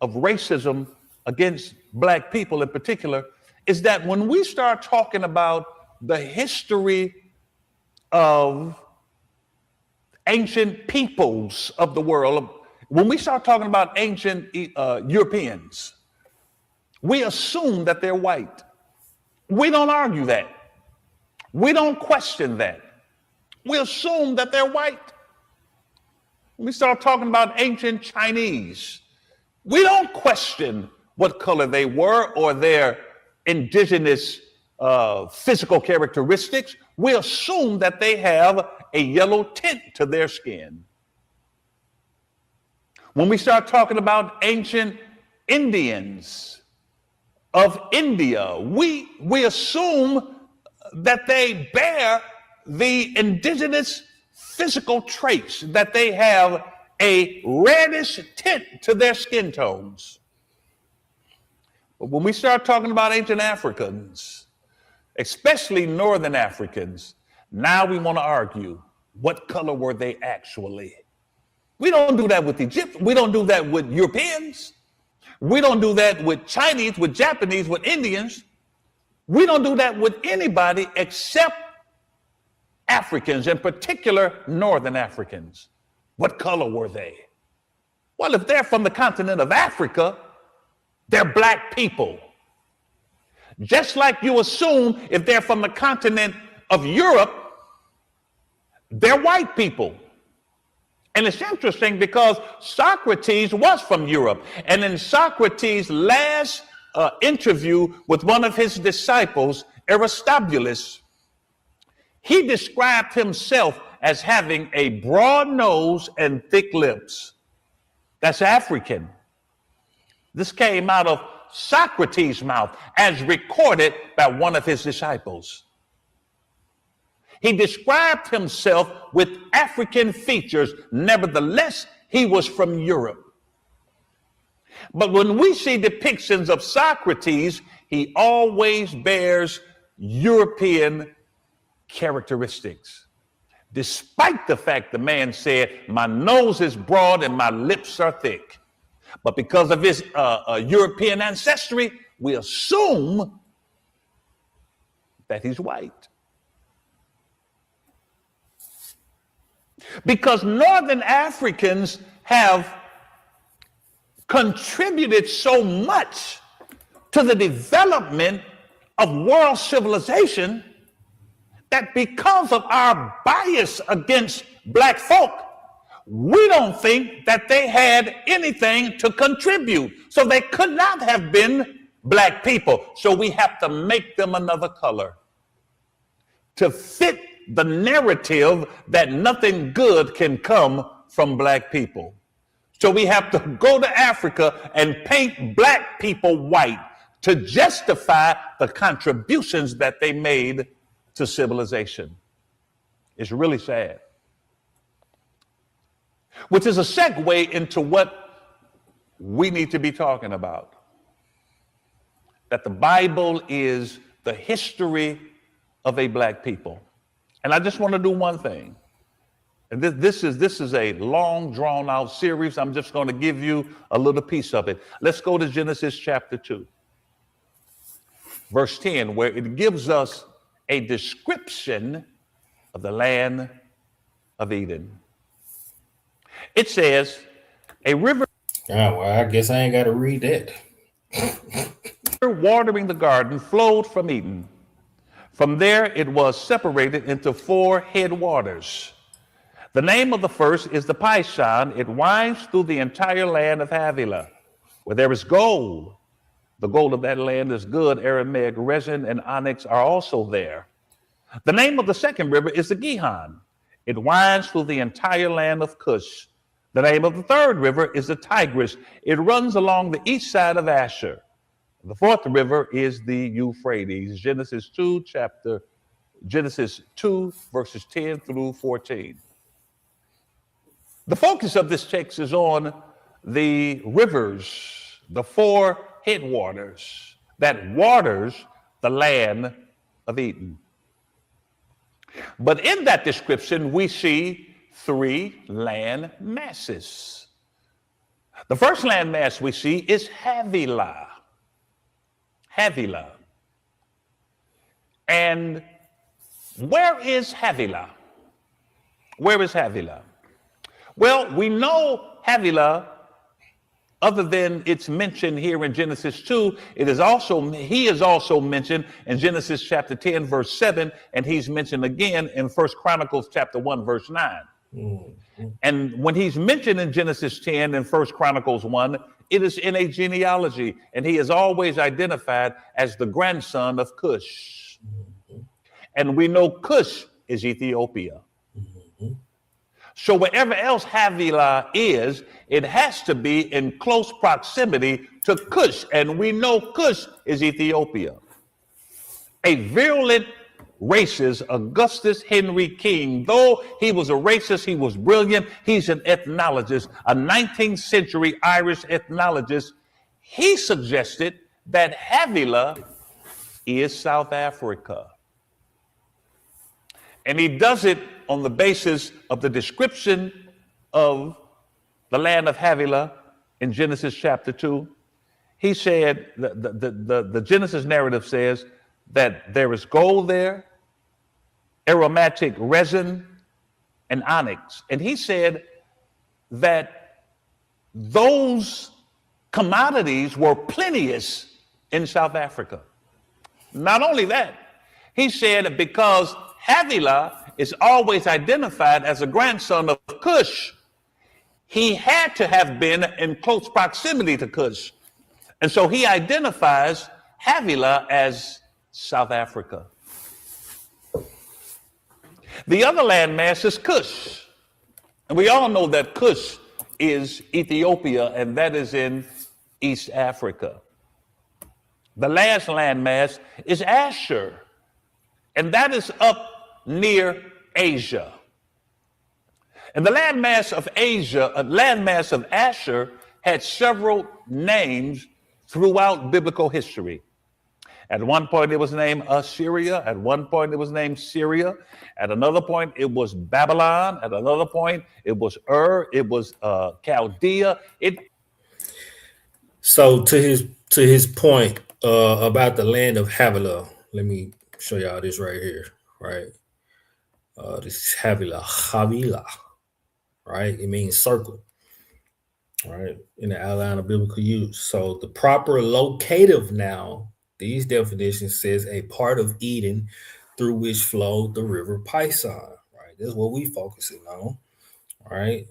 of racism against black people in particular, is that when we start talking about the history of ancient peoples of the world, when we start talking about ancient Europeans, we assume that they're white. We don't argue that. We don't question that. We assume that they're white. When we start talking about ancient Chinese, we don't question what color they were or their indigenous physical characteristics. We assume that they have a yellow tint to their skin. When we start talking about ancient Indians of India, we assume that they bear the indigenous physical traits, that they have a reddish tint to their skin tones. But when we start talking about ancient Africans, especially Northern Africans, now we want to argue, what color were they actually? We don't do that with Egypt. We don't do that with Europeans. We don't do that with Chinese, with Japanese, with Indians. We don't do that with anybody except Africans, in particular Northern Africans. What color were they? Well, if they're from the continent of Africa, they're black people. Just like you assume if they're from the continent of Europe, they're white people. And it's interesting because Socrates was from Europe. And in Socrates' last interview with one of his disciples, Aristobulus, he described himself as having a broad nose and thick lips. That's African. This came out of Socrates' mouth as recorded by one of his disciples. He described himself with African features. Nevertheless, he was from Europe. But when we see depictions of Socrates, he always bears European characteristics. Despite the fact the man said, my nose is broad and my lips are thick. But because of his European ancestry, we assume that he's white. Because Northern Africans have contributed so much to the development of world civilization that because of our bias against black folk, we don't think that they had anything to contribute. So they could not have been black people. So we have to make them another color to fit the narrative that nothing good can come from black people. So we have to go to Africa and paint black people white to justify the contributions that they made to civilization. It's really sad. Which is a segue into what we need to be talking about. That the Bible is the history of a black people. And I just want to do one thing. And this is a long, drawn-out series. I'm just going to give you a little piece of it. Let's go to Genesis chapter 2, verse 10, where it gives us a description of the land of Eden. It says, a river... Oh, well, I guess I ain't got to read that. ...watering the garden flowed from Eden. From there, it was separated into 4 headwaters. The name of the first is the Pishon. It winds through the entire land of Havilah, where there is gold. The gold of that land is good. Aramaic resin and onyx are also there. The name of the second river is the Gihon. It winds through the entire land of Cush. The name of the third river is the Tigris. It runs along the east side of Asher. The fourth river is the Euphrates. Genesis 2, verses 10 through 14. The focus of this text is on the rivers, the 4 headwaters that waters the land of Eden. But in that description, we see 3 land masses. The first land mass we see is Havilah. Havilah. And where is Havilah? Where is Havilah? Well, we know Havilah, other than it's mentioned here in Genesis 2, he is also mentioned in Genesis chapter 10, verse 7, and he's mentioned again in 1 Chronicles chapter 1, verse 9. Mm-hmm. And when he's mentioned in Genesis 10 and 1 Chronicles 1, it is in a genealogy, and he is always identified as the grandson of Cush. Mm-hmm. And we know Cush is Ethiopia. Mm-hmm. So wherever else Havilah is, it has to be in close proximity to Cush, and we know Cush is Ethiopia. A virulent racist, Augustus Henry King, though he was a racist, he was brilliant, he's an ethnologist, a 19th century Irish ethnologist. He suggested that Havilah is South Africa. And he does it on the basis of the description of the land of Havilah in Genesis chapter 2. He said, the Genesis narrative says that there is gold there, aromatic resin, and onyx. And he said that those commodities were plenteous in South Africa. Not only that, he said because Havilah is always identified as a grandson of Cush, he had to have been in close proximity to Cush. And so he identifies Havilah as South Africa. The other landmass is Cush. And we all know that Cush is Ethiopia, and that is in East Africa. The last landmass is Asher, and that is up near Asia. And the landmass of Asher had several names throughout biblical history. At one point, it was named Assyria. At one point, it was named Syria. At another point, it was Babylon. At another point, it was It was Chaldea. So to his point about the land of Havilah, let me show y'all this right here. Right, this is Havilah. Right, it means circle. Right, in the outline of biblical use. So the proper locative noun. These definitions says a part of Eden through which flowed the river Pison. Right, that's what we focusing on. Right,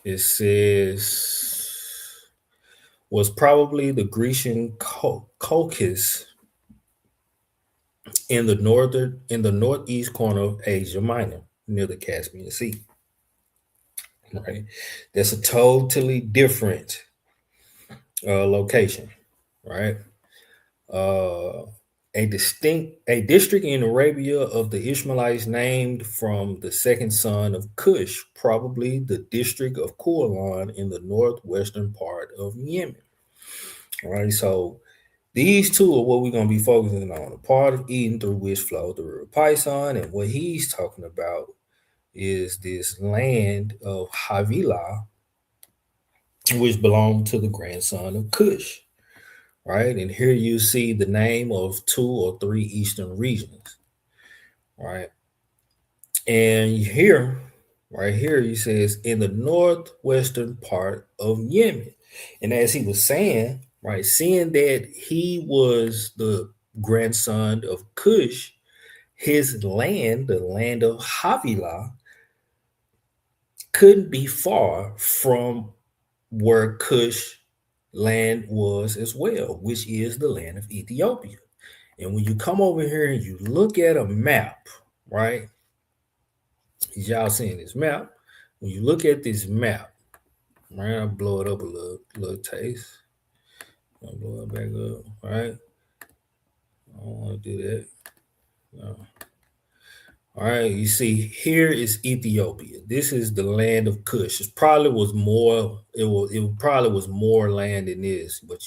it says was probably the Grecian Caucasus in the northeast corner of Asia Minor, near the Caspian Sea. Right, that's a totally different location. Right, a district in Arabia of the Ishmaelites named from the second son of Cush, probably the district of Kulan in the northwestern part of Yemen. All right, so these two are what we're going to be focusing on, the part of Eden through which flowed the river Pison, and what he's talking about is this land of Havilah, which belonged to the grandson of Cush. Right, and here you see the name of 2 or 3 eastern regions. Right, and here, right here, he says in the northwestern part of Yemen. And as he was saying, right, seeing that he was the grandson of Cush, his land, the land of Havilah, couldn't be far from where Cush land was as well, which is the land of Ethiopia. And when you come over here and you look at a map, right? Y'all seeing this map? When you look at this map, right? I'll blow it up a little taste. I'll blow it back up, right? I don't want to do that. No. All right, you see, here is Ethiopia. This is the land of Cush. It probably was more. It probably was more land than this, but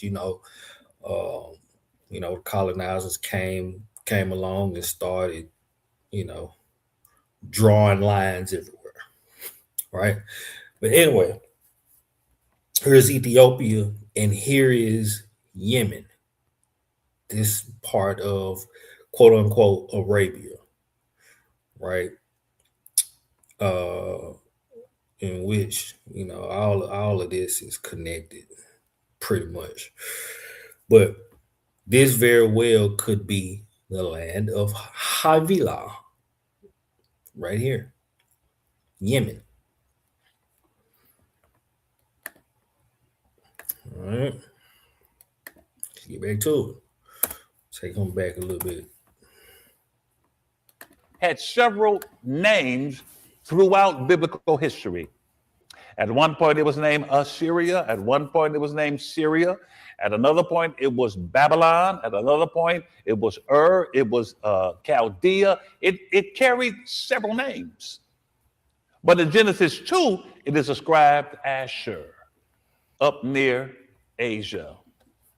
colonizers came along and started, drawing lines everywhere, right? But anyway, here's Ethiopia, and here is Yemen. This part of quote unquote Arabia. Right, in which all of this is connected, pretty much. But this very well could be the land of Havilah, right here, Yemen. All right, let's get back to it. Take them back a little bit. Had several names throughout biblical history. At one point, it was named Assyria. At one point, it was named Syria. At another point, it was Babylon. At another point, it was It was Chaldea. It carried several names. But in Genesis 2, it is ascribed Ashur, up near Asia.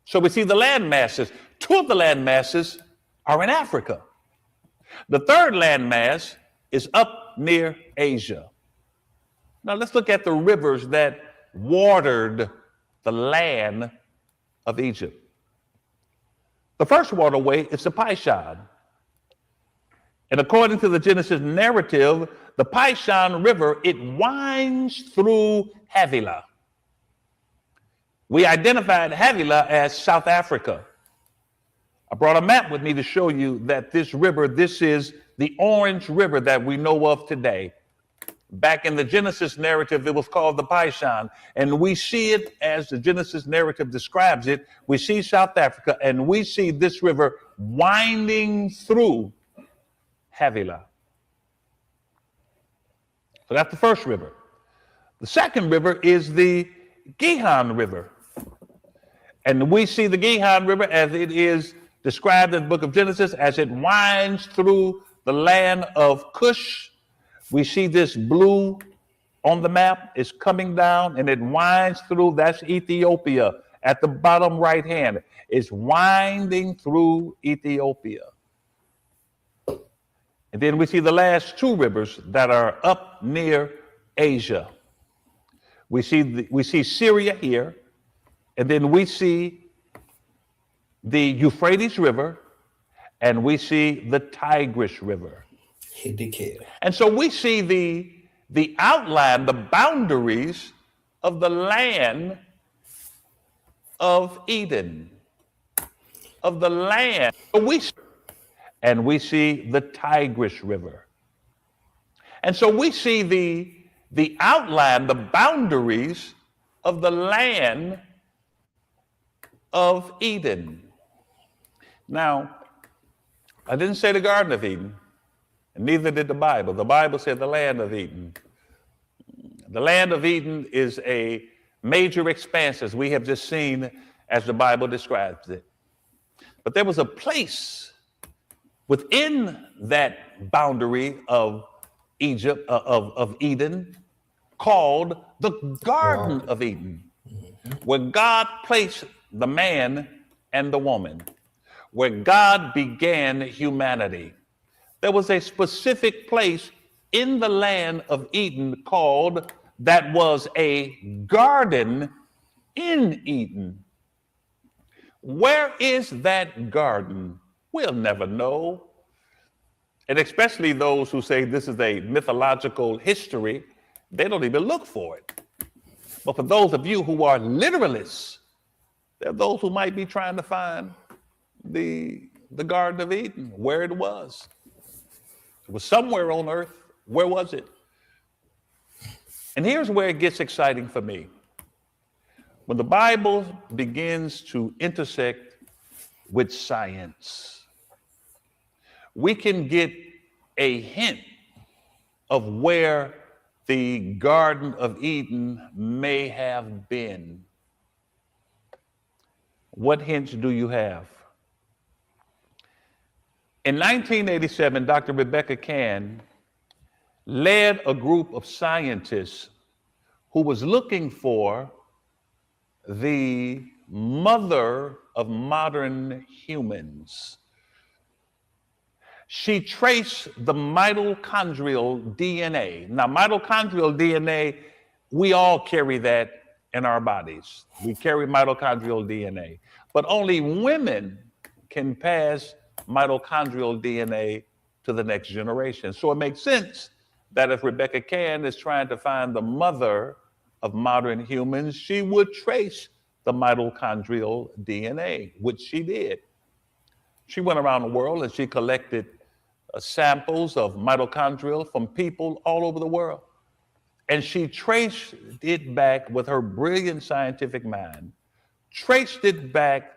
So we see the land masses. 2 of the land masses are in Africa. The third landmass is up near Asia. Now let's look at the rivers that watered the land of Egypt. The first waterway is the Pishon. And according to the Genesis narrative, the Pishon River, it winds through Havilah. We identified Havilah as South Africa. I brought a map with me to show you that this river, this is the Orange River that we know of today. Back in the Genesis narrative, it was called the Pishon. And we see it as the Genesis narrative describes it. We see South Africa, and we see this river winding through Havilah. So that's the first river. The second river is the Gihon River. And we see the Gihon River as it is described in the book of Genesis, as it winds through the land of Cush. We see this blue on the map is coming down and it winds through. That's Ethiopia at the bottom right hand. It's winding through Ethiopia. And then we see the last two rivers that are up near Asia. We see Syria here, and then we see the Euphrates River, and we see the Tigris River. And so we see the outline, the boundaries of the land of Eden, of the land. And we see the Tigris River. And so we see the outline, the boundaries of the land of Eden. Now, I didn't say the Garden of Eden, and neither did the Bible. The Bible said the land of Eden. The land of Eden is a major expanse, as we have just seen as the Bible describes it. But there was a place within that boundary of Egypt, of Eden, called the Garden of Eden, where God placed the man and the woman, where God began humanity. There was a specific place in the land of Eden called, that was a garden in Eden. Where is that garden? We'll never know. And especially those who say this is a mythological history, they don't even look for it. But for those of you who are literalists, there are those who might be trying to find the Garden of Eden, where it was. It was somewhere on earth. Where was it? And here's where it gets exciting for me. When the Bible begins to intersect with science, we can get a hint of where the Garden of Eden may have been. What hints do you have? In 1987, Dr. Rebecca Cann led a group of scientists who was looking for the mother of modern humans. She traced the mitochondrial DNA. Now, mitochondrial DNA, we all carry that in our bodies. We carry mitochondrial DNA, but only women can pass mitochondrial DNA to the next generation. So it makes sense that if Rebecca Cann is trying to find the mother of modern humans, she would trace the mitochondrial DNA, which she did. She went around the world and she collected samples of mitochondrial from people all over the world. And she traced it back with her brilliant scientific mind, traced it back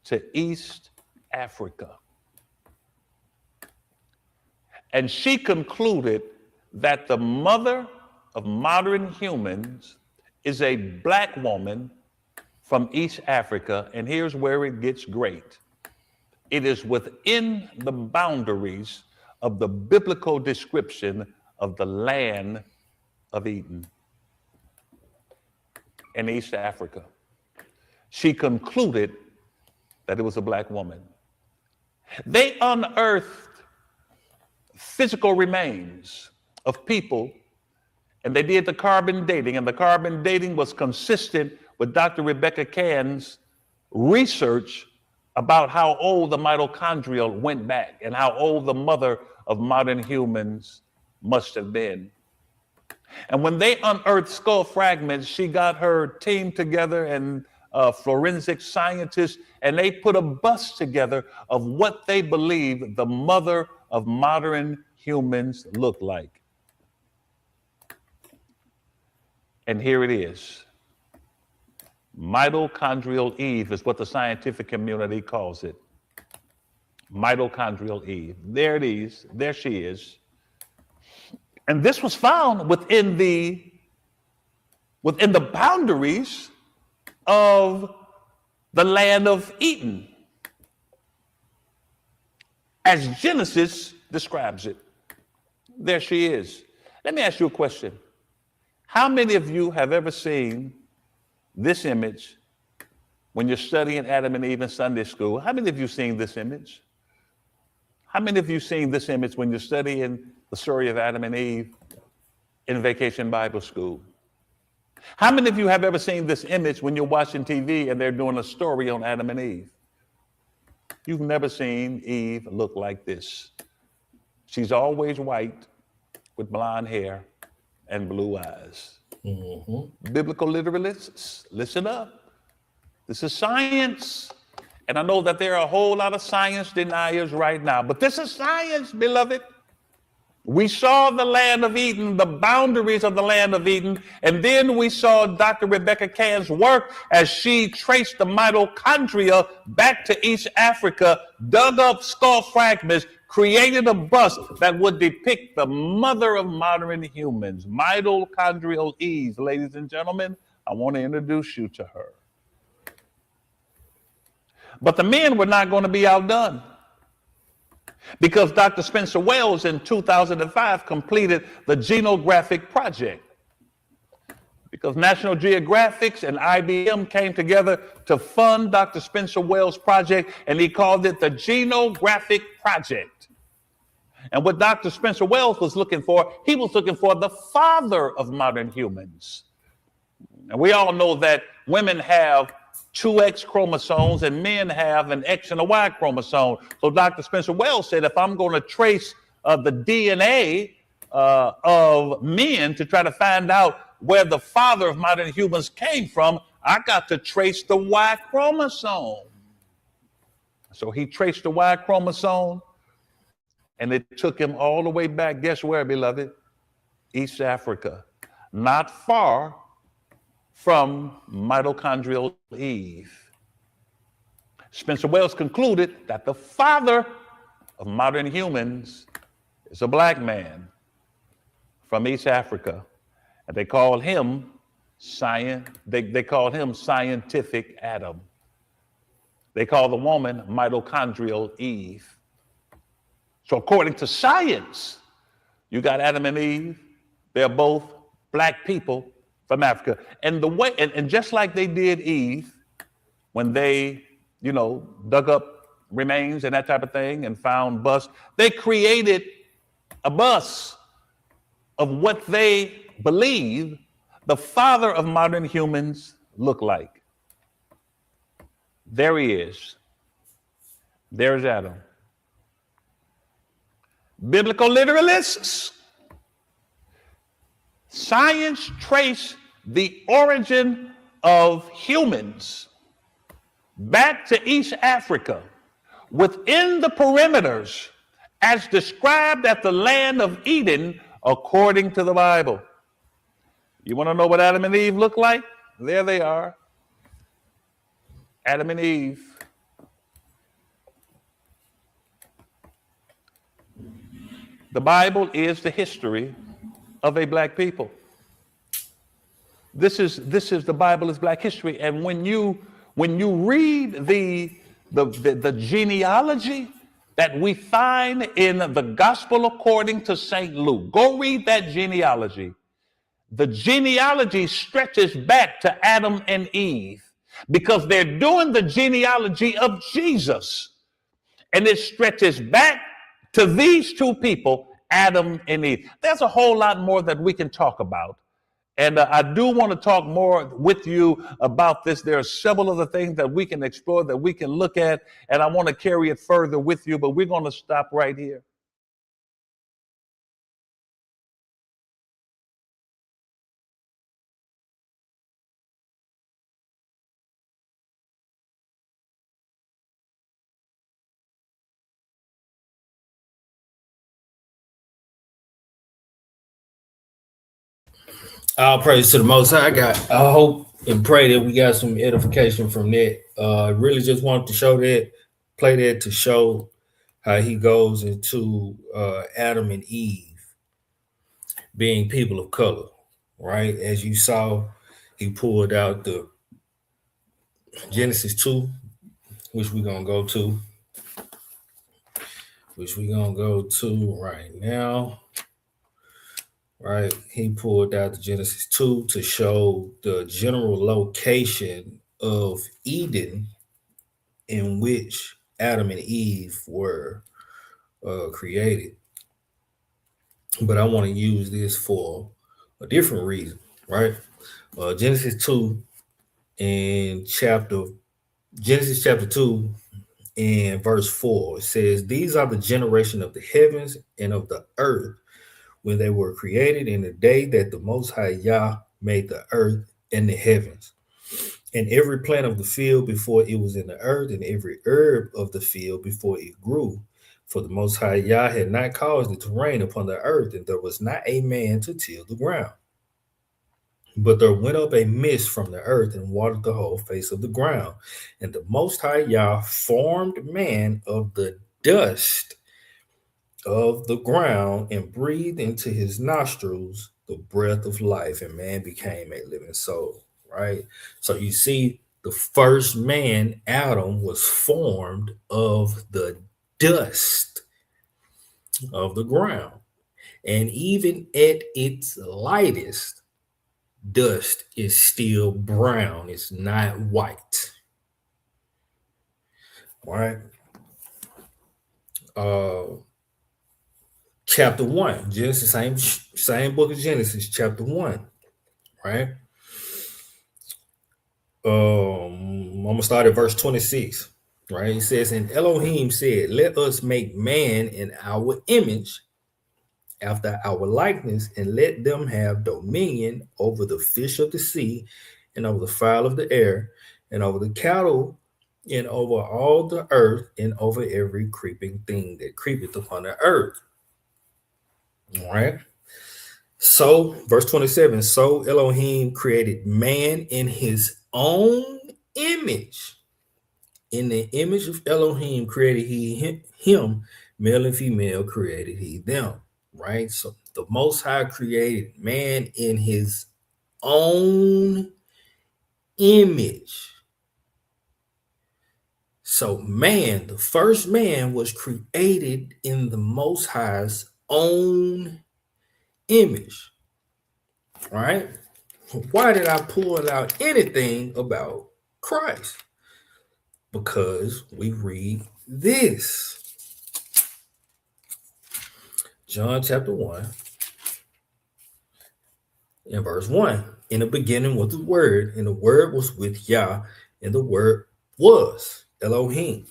to East Africa. And she concluded that the mother of modern humans is a black woman from East Africa. And here's where it gets great. It is within the boundaries of the biblical description of the land of Eden in East Africa. She concluded that it was a black woman. They unearthed physical remains of people, and they did the carbon dating, and the carbon dating was consistent with Dr. Rebecca Cann's research about how old the mitochondrial went back and how old the mother of modern humans must have been. And when they unearthed skull fragments, she got her team together and forensic scientists, and they put a bust together of what they believe the mother of modern humans looked like. And here it is. Mitochondrial Eve is what the scientific community calls it. Mitochondrial Eve. There it is. There she is. And this was found within the boundaries of the land of Eden, as Genesis describes it. There she is. Let me ask you a question. How many of you have ever seen this image when you're studying Adam and Eve in Sunday school? How many of you seen this image? How many of you seen this image when you're studying the story of Adam and Eve in Vacation Bible School? How many of you have ever seen this image when you're watching TV and they're doing a story on Adam and Eve? You've never seen Eve look like this. She's always white with blonde hair and blue eyes. Biblical literalists, listen up. This is science. And I know that there are a whole lot of science deniers right now, but this is science, beloved. We saw the land of Eden, the boundaries of the land of Eden, and then we saw Dr. Rebecca Cairns' work as she traced the mitochondria back to East Africa, dug up skull fragments, created a bust that would depict the mother of modern humans, mitochondrial Eve. Ladies and gentlemen, I want to introduce you to her. But the men were not going to be outdone, because Dr. Spencer Wells in 2005 completed the Genographic Project. Because National Geographic and IBM came together to fund Dr. Spencer Wells' project, and he called it the Genographic Project. And what Dr. Spencer Wells was looking for, he was looking for the father of modern humans. And we all know that women have 2 X chromosomes and men have an X and a Y chromosome. So Dr. Spencer Wells said, if I'm going to trace the DNA of men to try to find out where the father of modern humans came from, I got to trace the Y chromosome. So he traced the Y chromosome, and it took him all the way back. Guess where, beloved? East Africa. Not far from mitochondrial Eve. Spencer Wells concluded that the father of modern humans is a black man from East Africa, and they called him scientific Adam. They call the woman mitochondrial Eve. So according to science, you got Adam and Eve. They're both black people from Africa. And the way, and just like they did Eve, when they, dug up remains and that type of thing and found busts, they created a bust of what they believe the father of modern humans looked like. There he is. There's Adam. Biblical literalists, science traced the origin of humans back to East Africa within the perimeters as described at the land of Eden according to the Bible. You want to know what Adam and Eve look like? There they are. Adam and Eve. The Bible is the history of a black people. This is the Bible is black history. And when you read the genealogy that we find in the Gospel according to St. Luke, go read that genealogy. The genealogy stretches back to Adam and Eve because they're doing the genealogy of Jesus. And it stretches back to these two people, Adam and Eve. There's a whole lot more that we can talk about. And I do want to talk more with you about this. There are several other things that we can explore, that we can look at, and I want to carry it further with you, but we're going to stop right here. All praise to the Most High. I hope and pray that we got some edification from that. Really just wanted to show that, play that to show how he goes into Adam and Eve being people of color, right? As you saw, he pulled out the Genesis 2, which we're going to go to right now. right? He pulled out the Genesis 2 to show the general location of Eden in which Adam and Eve were created. But I want to use this for a different reason, right? Genesis 2 and Genesis chapter 2 and verse 4, it says, "These are the generation of the heavens and of the earth when they were created in the day that the Most High Yah made the earth and the heavens, and every plant of the field before it was in the earth, and every herb of the field before it grew. For the Most High Yah had not caused it to rain upon the earth, and there was not a man to till the ground. But there went up a mist from the earth and watered the whole face of the ground. And the Most High Yah formed man of the dust of the ground and breathed into his nostrils the breath of life, and man became a living soul." Right? So you see, the first man, Adam, was formed of the dust of the ground. And even at its lightest, dust is still brown. It's not white. All right. Chapter 1, Genesis, same book of Genesis, chapter 1, right? I'm gonna start at verse 26, right? It says, "And Elohim said, let us make man in our image, after our likeness, and let them have dominion over the fish of the sea, and over the fowl of the air, and over the cattle, and over all the earth, and over every creeping thing that creepeth upon the earth." All right. So, verse 27, "So Elohim created man in his own image. In the image of Elohim created he him, male and female created he them." Right? So the Most High created man in his own image. So man, the first man, was created in the Most High's own image. Right? Why did I pull out anything about Christ? Because we read this. John chapter 1 and verse 1. "In the beginning was the Word, and the Word was with Yah, and the Word was Elohim.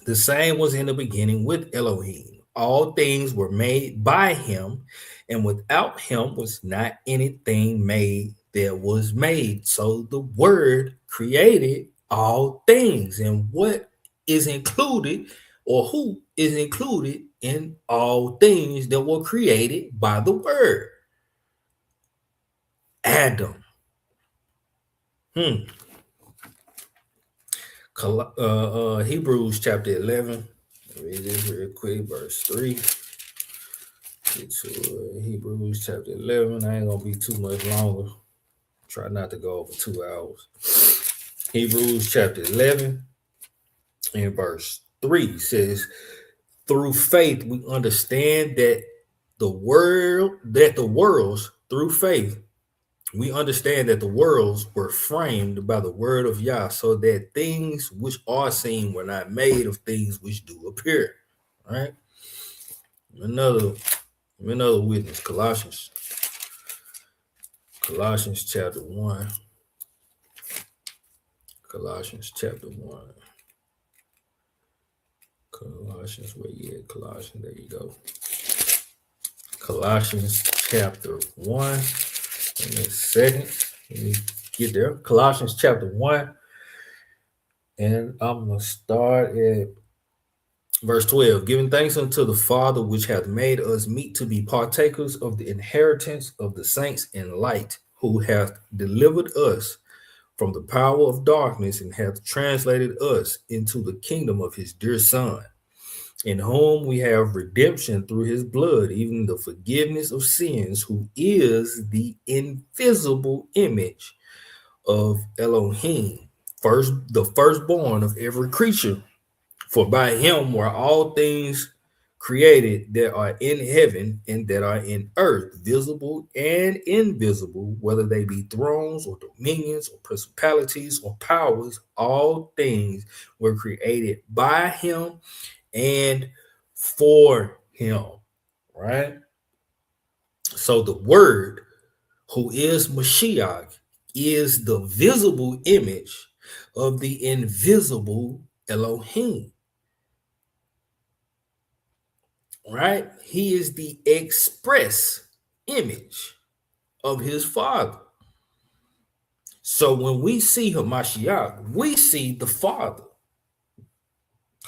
The same was in the beginning with Elohim. All things were made by him, and without him was not anything made that was made." So the Word created all things. And what is included, or who is included in all things that were created by the Word? Adam. Hebrews chapter 11. Read this real quick, verse 3. Get to Hebrews chapter 11. I ain't gonna be too much longer. Try not to go over 2 hours. Hebrews chapter 11 and verse 3 says, "Through faith we understand that the worlds through faith we understand that the worlds were framed by the word of Yah, so that things which are seen were not made of things which do appear." All right. Another witness, Colossians chapter 1. Colossians chapter 1. Colossians, where you at? Colossians, there you go. Colossians chapter 1. Give me a second. Let me get there. Colossians chapter 1. And I'm going to start at verse 12. "Giving thanks unto the Father, which hath made us meet to be partakers of the inheritance of the saints in light, who hath delivered us from the power of darkness, and hath translated us into the kingdom of his dear Son, in whom we have redemption through his blood, even the forgiveness of sins, who is the invisible image of Elohim, the firstborn of every creature. For by him were all things created that are in heaven and that are in earth, visible and invisible, whether they be thrones or dominions or principalities or powers, all things were created by him and for him, right? So the word, who is Mashiach, is the visible image of the invisible Elohim. Right? He is the express image of his Father. So when we see Hamashiach, we see the Father.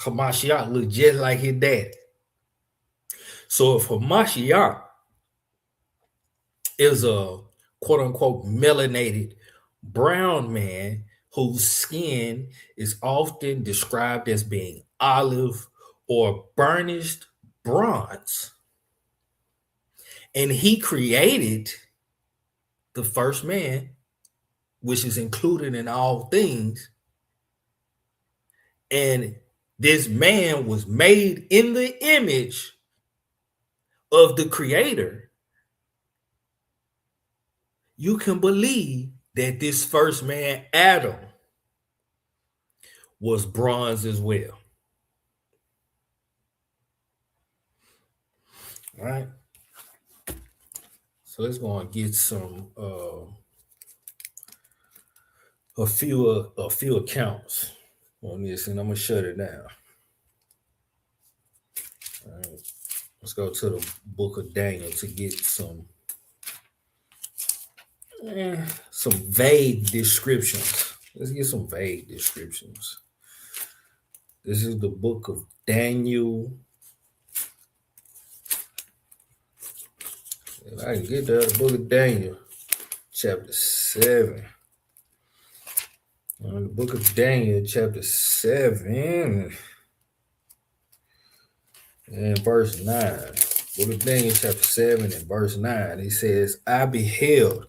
Hamashiach look just like his dad. So if Hamashiach is a quote unquote melanated brown man whose skin is often described as being olive or burnished bronze, and he created the first man, which is included in all things, and this man was made in the image of the creator, you can believe that this first man, Adam, was bronze as well. All right. So let's go and get some a few accounts on this, and I'm gonna shut it down. All right. Let's go to the book of Daniel to get some vague descriptions. Let's get some vague descriptions. This is the book of Daniel. If I can get there, the book of Daniel, chapter 7. The book of Daniel, chapter 7, and verse 9. Book of Daniel, chapter 7, and verse 9. He says, I beheld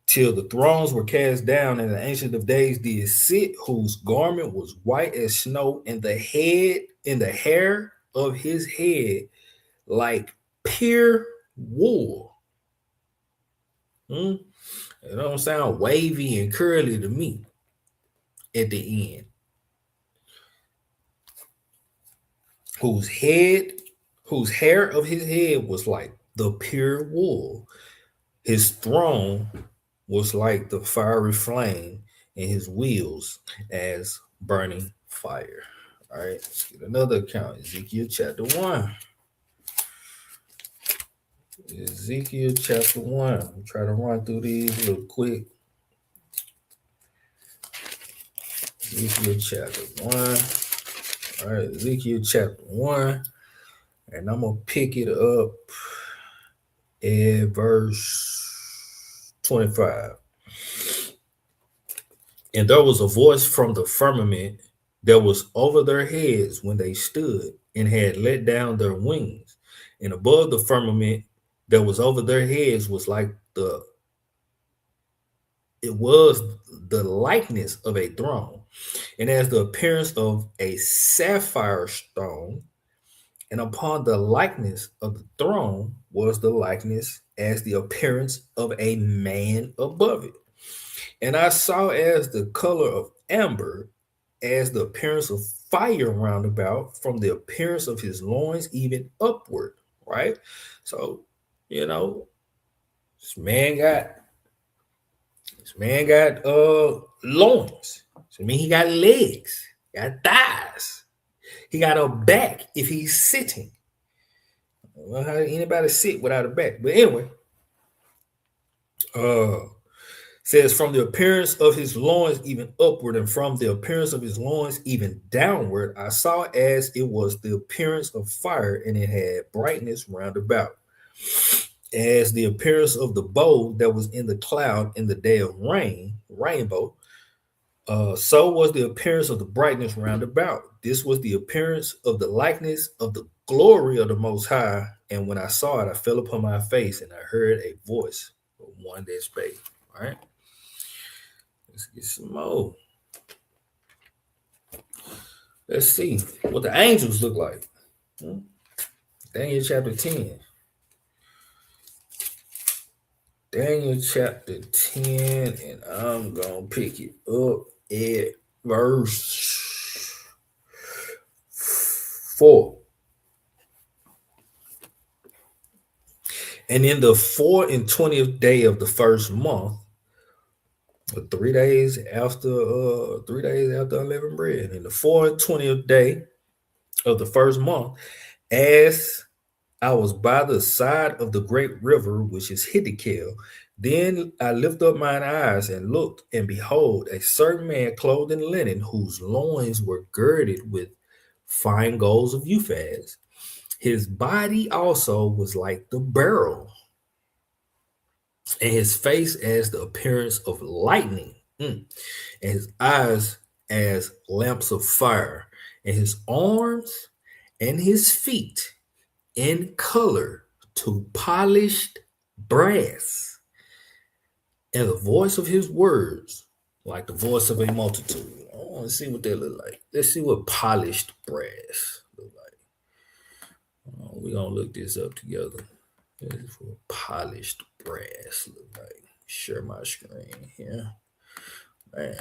till the thrones were cast down, and the Ancient of Days did sit, whose garment was white as snow, and the hair of his head like pure wool. It don't sound wavy and curly to me at the end. Whose hair of his head was like the pure wool. His throne was like the fiery flame, and his wheels as burning fire. All right, let's get another account. Ezekiel chapter 1. Ezekiel chapter 1. I'm trying to run through these real quick. Ezekiel chapter 1. All right, Ezekiel chapter 1. And I'm going to pick it up at verse 25. And there was a voice from the firmament that was over their heads when they stood and had let down their wings. And above the firmament that was over their heads was the likeness of a throne, and as the appearance of a sapphire stone, and upon the likeness of the throne was the likeness as the appearance of a man above it. And I saw as the color of amber, as the appearance of fire round about, from the appearance of his loins even upward, right? So, this man got loins. So I mean, he got legs, got thighs. He got a back if he's sitting. Well, how did anybody sit without a back? But anyway, says from the appearance of his loins even upward, and from the appearance of his loins even downward, I saw as it was the appearance of fire, and it had brightness round about, as the appearance of the bow that was in the cloud in the day of rainbow. So was the appearance of the brightness round about. This was the appearance of the likeness of the glory of the Most High. And when I saw it, I fell upon my face, and I heard a voice of one that spake. All right. Let's get some more. Let's see what the angels look like. Daniel chapter 10. Daniel chapter 10, and I'm going to pick it up at verse 4. And in the 24th day of the first month, 3 days after unleavened bread, in the 24th day of the first month, as I was by the side of the great river, which is Hiddekel, then I lifted up mine eyes and looked, and behold, a certain man clothed in linen, whose loins were girded with fine gold of Uphaz. His body also was like the beryl, and his face as the appearance of lightning, and his eyes as lamps of fire, and his arms and his feet in color to polished brass, and the voice of his words like the voice of a multitude. I want to see what they look like. Let's see what polished brass look like. We're going to look this up together. This is what polished brass look like. Share my screen here. Bam.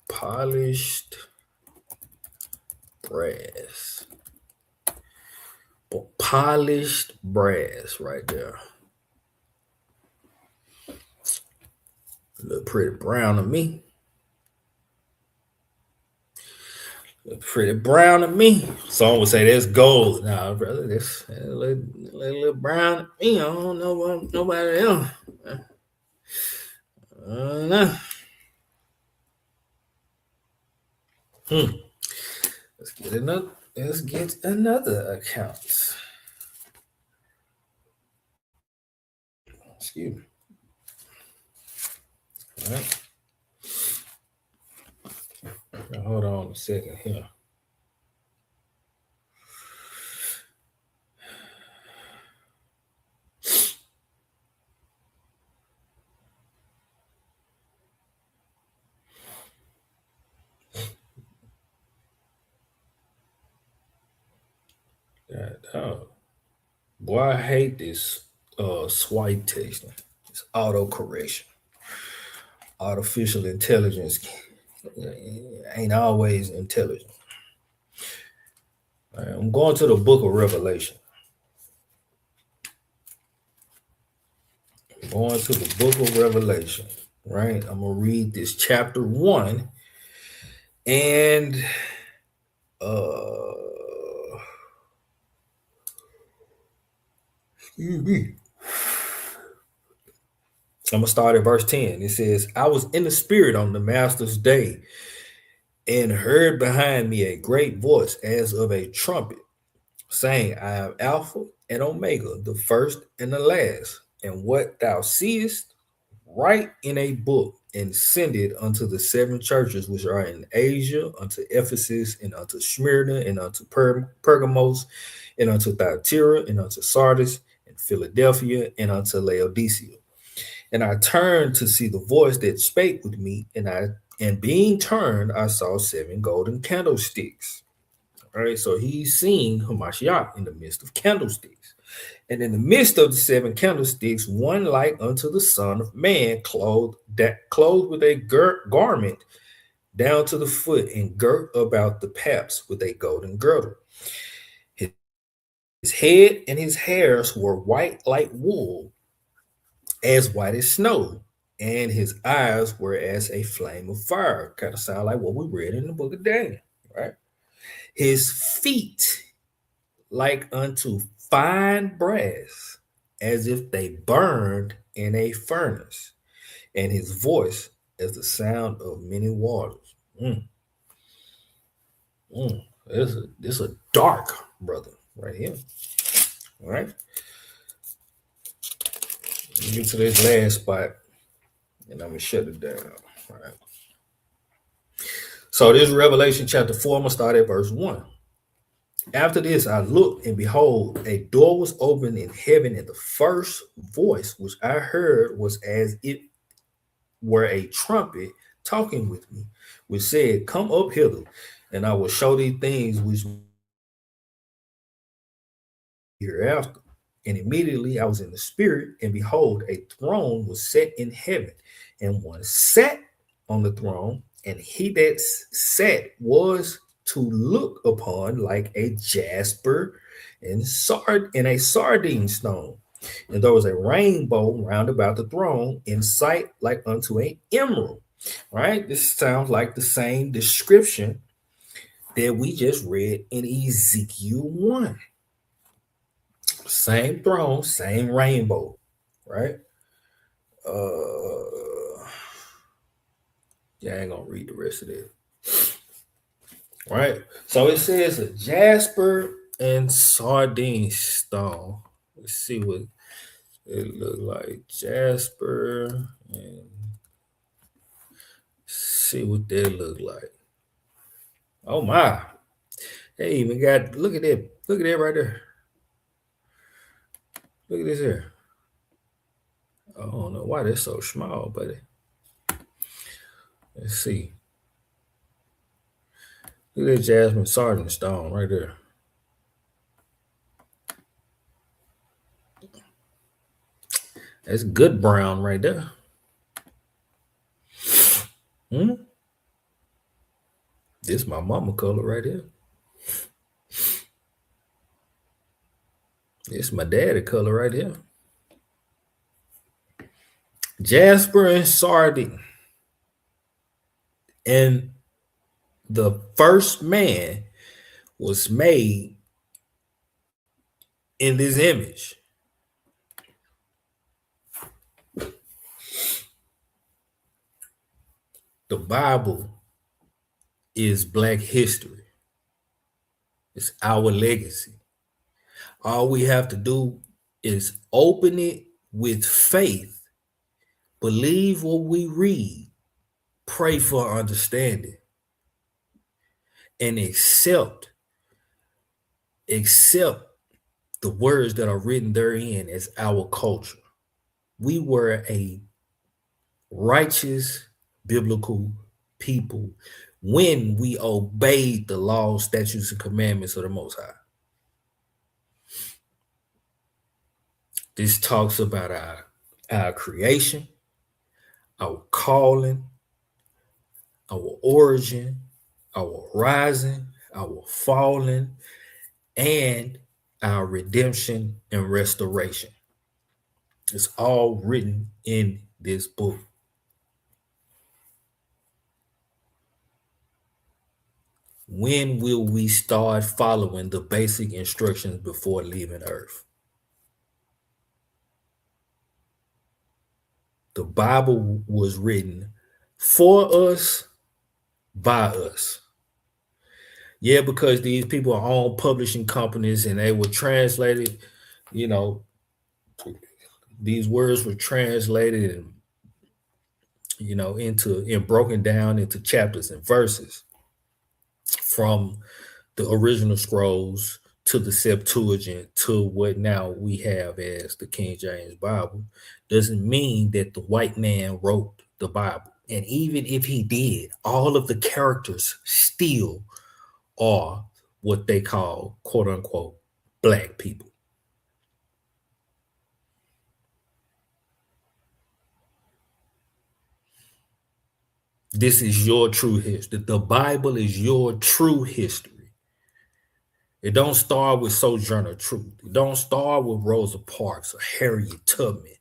Polished brass. Polished brass right there. Look pretty brown to me. Look pretty brown to me. Some would say that's gold. Nah, brother, that's a little brown to me. I don't know about nobody else. No. Let's get another account. Excuse me. All right. Now, hold on a second here. Boy, I hate this swipe texting. It's auto correction. Artificial intelligence ain't always intelligent. All right, I'm going to the book of Revelation. I'm going to the book of Revelation, right? I'm going to read this chapter 1 and excuse me. I'm going to start at verse 10. It says, I was in the spirit on the master's day and heard behind me a great voice as of a trumpet, saying, I am Alpha and Omega, the first and the last. And what thou seest, write in a book and send it unto the 7 churches which are in Asia, unto Ephesus, and unto Smyrna, and unto Pergamos, and unto Thyatira, and unto Sardis, and Philadelphia, and unto Laodicea. And I turned to see the voice that spake with me, and being turned, I saw 7 golden candlesticks. All right, so he's seeing Hamashiach in the midst of candlesticks. And in the midst of the 7 candlesticks, one like unto the Son of Man, clothed with a garment down to the foot, and girt about the paps with a golden girdle. His head and his hairs were white like wool, as white as snow, and his eyes were as a flame of fire. Kind of sound like what we read in the book of Daniel, right? His feet like unto fine brass, as if they burned in a furnace, and his voice as the sound of many waters. This a dark brother right here. All right. Let me get to this last spot, and I'm gonna shut it down. All right. So this is Revelation chapter 4. I'm gonna start at verse 1. After this, I looked, and behold, a door was opened in heaven, and the first voice which I heard was as it were a trumpet talking with me, which said, Come up hither, and I will show thee things which hereafter. And immediately I was in the spirit, and behold, a throne was set in heaven, and one sat on the throne, and he that sat was to look upon like a jasper and a sardine stone. And there was a rainbow round about the throne in sight like unto an emerald. Right? This sounds like the same description that we just read in Ezekiel 1. Same throne, same rainbow, right? Yeah, I ain't gonna read the rest of it. Right? So it says a jasper and sardine stone. Let's see what it look like. Jasper and see what that look like. Oh my. They even got look at that right there. Look at this here. I don't know why they're so small, buddy. Let's see. Look at that jasmine sardine stone right there. That's good brown right there. This is my mama color right here. This is my daddy color right here. Jasper and sardine. And the first man was made in this image. The Bible is Black history. It's our legacy. All we have to do is open it with faith, believe what we read, pray for understanding, and accept the words that are written therein as our culture. We were a righteous biblical people when we obeyed the laws, statutes, and commandments of the Most High. This talks about our creation, our calling, our origin, our rising, our falling, and our redemption and restoration. It's all written in this book. When will we start following the basic instructions before leaving Earth? The Bible was written for us, by us. Yeah, because these people own publishing companies and they were translated, these words were translated and broken down into chapters and verses from the original scrolls to the Septuagint to what now we have as the King James Bible, doesn't mean that the white man wrote the Bible. And even if he did, all of the characters still are what they call, quote unquote, Black people. This is your true history. The Bible is your true history. It don't start with Sojourner Truth. It don't start with Rosa Parks or Harriet Tubman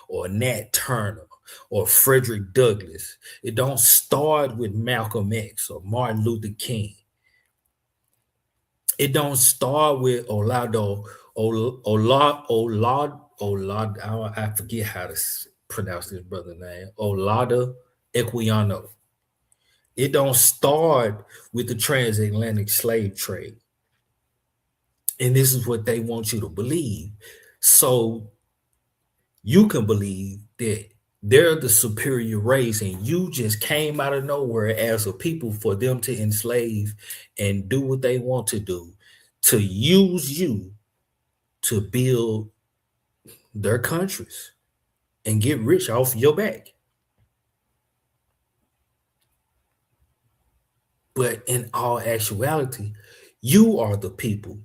or Nat Turner or Frederick Douglass. It don't start with Malcolm X or Martin Luther King. It don't start with I forget how to pronounce this brother's name, Olaudah Equiano. It don't start with the transatlantic slave trade. And this is what they want you to believe. So you can believe that they're the superior race and you just came out of nowhere as a people for them to enslave and do what they want to do, to use you to build their countries and get rich off your back. But in all actuality, you are the people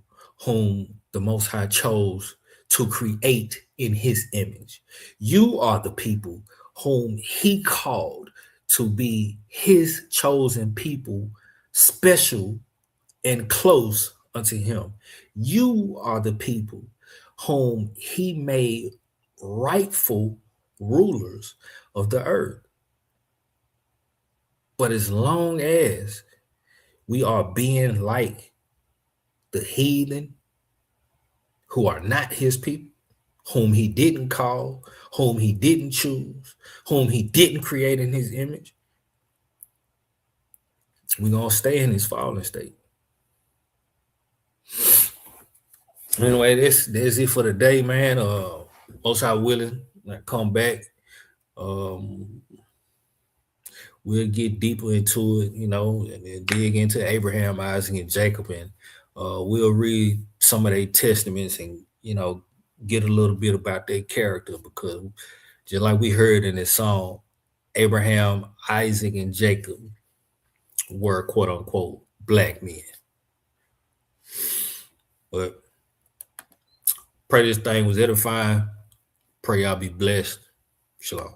whom the Most High chose to create in his image. You are the people whom he called to be his chosen people, special and close unto him. You are the people whom he made rightful rulers of the earth. But as long as we are being like the heathen who are not his people, whom he didn't call, whom he didn't choose, whom he didn't create in his image, we're going to stay in his fallen state. Anyway, that's it for the day, man. Most High willing, I come back. We'll get deeper into it, and then dig into Abraham, Isaac, and Jacob, and we'll read some of their testaments and, get a little bit about their character, because just like we heard in this song, Abraham, Isaac, and Jacob were quote unquote black men. But pray this thing was edifying. Pray y'all be blessed. Shalom.